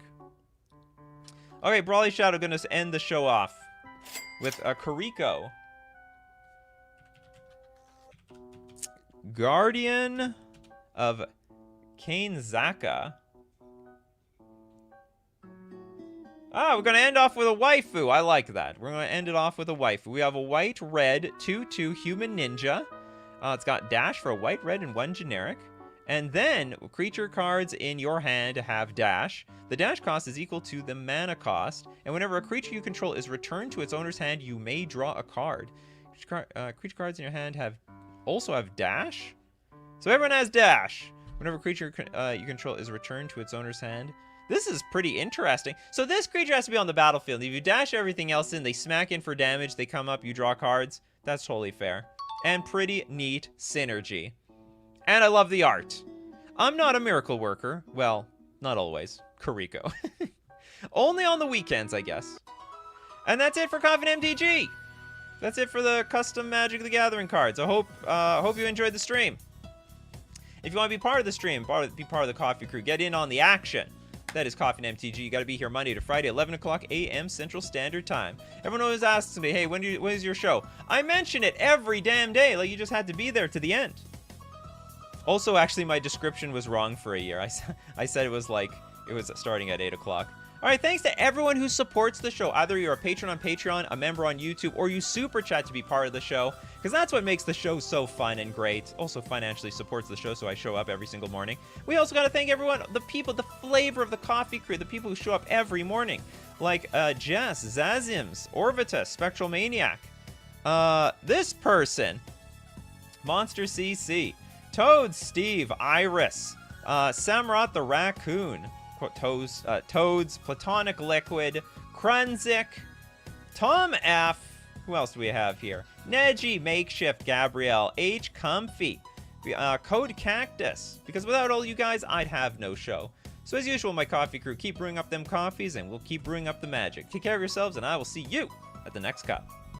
Okay, Brawly Shadow gonna end the show off. with Kariko. Guardian of Kanezaka. Ah, we're going to end off with a waifu. I like that. We're going to end it off with a waifu. We have a white-red 2/2 human ninja. It's got dash for a white, red, and 1 generic. And then, creature cards in your hand have dash. The dash cost is equal to the mana cost. And whenever a creature you control is returned to its owner's hand, you may draw a card. Creature cards in your hand also have dash? So everyone has dash. Whenever a creature you control is returned to its owner's hand. This is pretty interesting. So this creature has to be on the battlefield. If you dash everything else in, they smack in for damage, they come up, you draw cards. That's totally fair. And pretty neat synergy. And I love the art. I'm not a miracle worker. Well, not always. Kariko. Only on the weekends, I guess. And that's it for Coffee and MTG. That's it for the custom Magic the Gathering cards. I hope you enjoyed the stream. If you want to be part of the stream, be part of the coffee crew, get in on the action. That is Coffee and MTG. You got to be here Monday to Friday, 11 o'clock a.m. Central Standard Time. Everyone always asks me, hey, when is your show? I mention it every damn day. Like, you just had to be there to the end. Also, actually, my description was wrong for a year. I said it was starting at 8 o'clock. All right, thanks to everyone who supports the show. Either you're a patron on Patreon, a member on YouTube, or you super chat to be part of the show, because that's what makes the show so fun and great. Also financially supports the show, so I show up every single morning. We also got to thank everyone, the people, the flavor of the coffee crew, the people who show up every morning, like Jess, Zazims, Orvitus, Spectral Maniac, this person, Monster CC, Toad, Steve, Iris, Samrat the Raccoon, Toads, Platonic Liquid, Krunzik, Tom F. Who else do we have here? Neji, Makeshift, Gabrielle, H. Comfy, Code Cactus. Because without all you guys, I'd have no show. So as usual, my coffee crew, keep brewing up them coffees, and we'll keep brewing up the magic. Take care of yourselves, and I will see you at the next cup.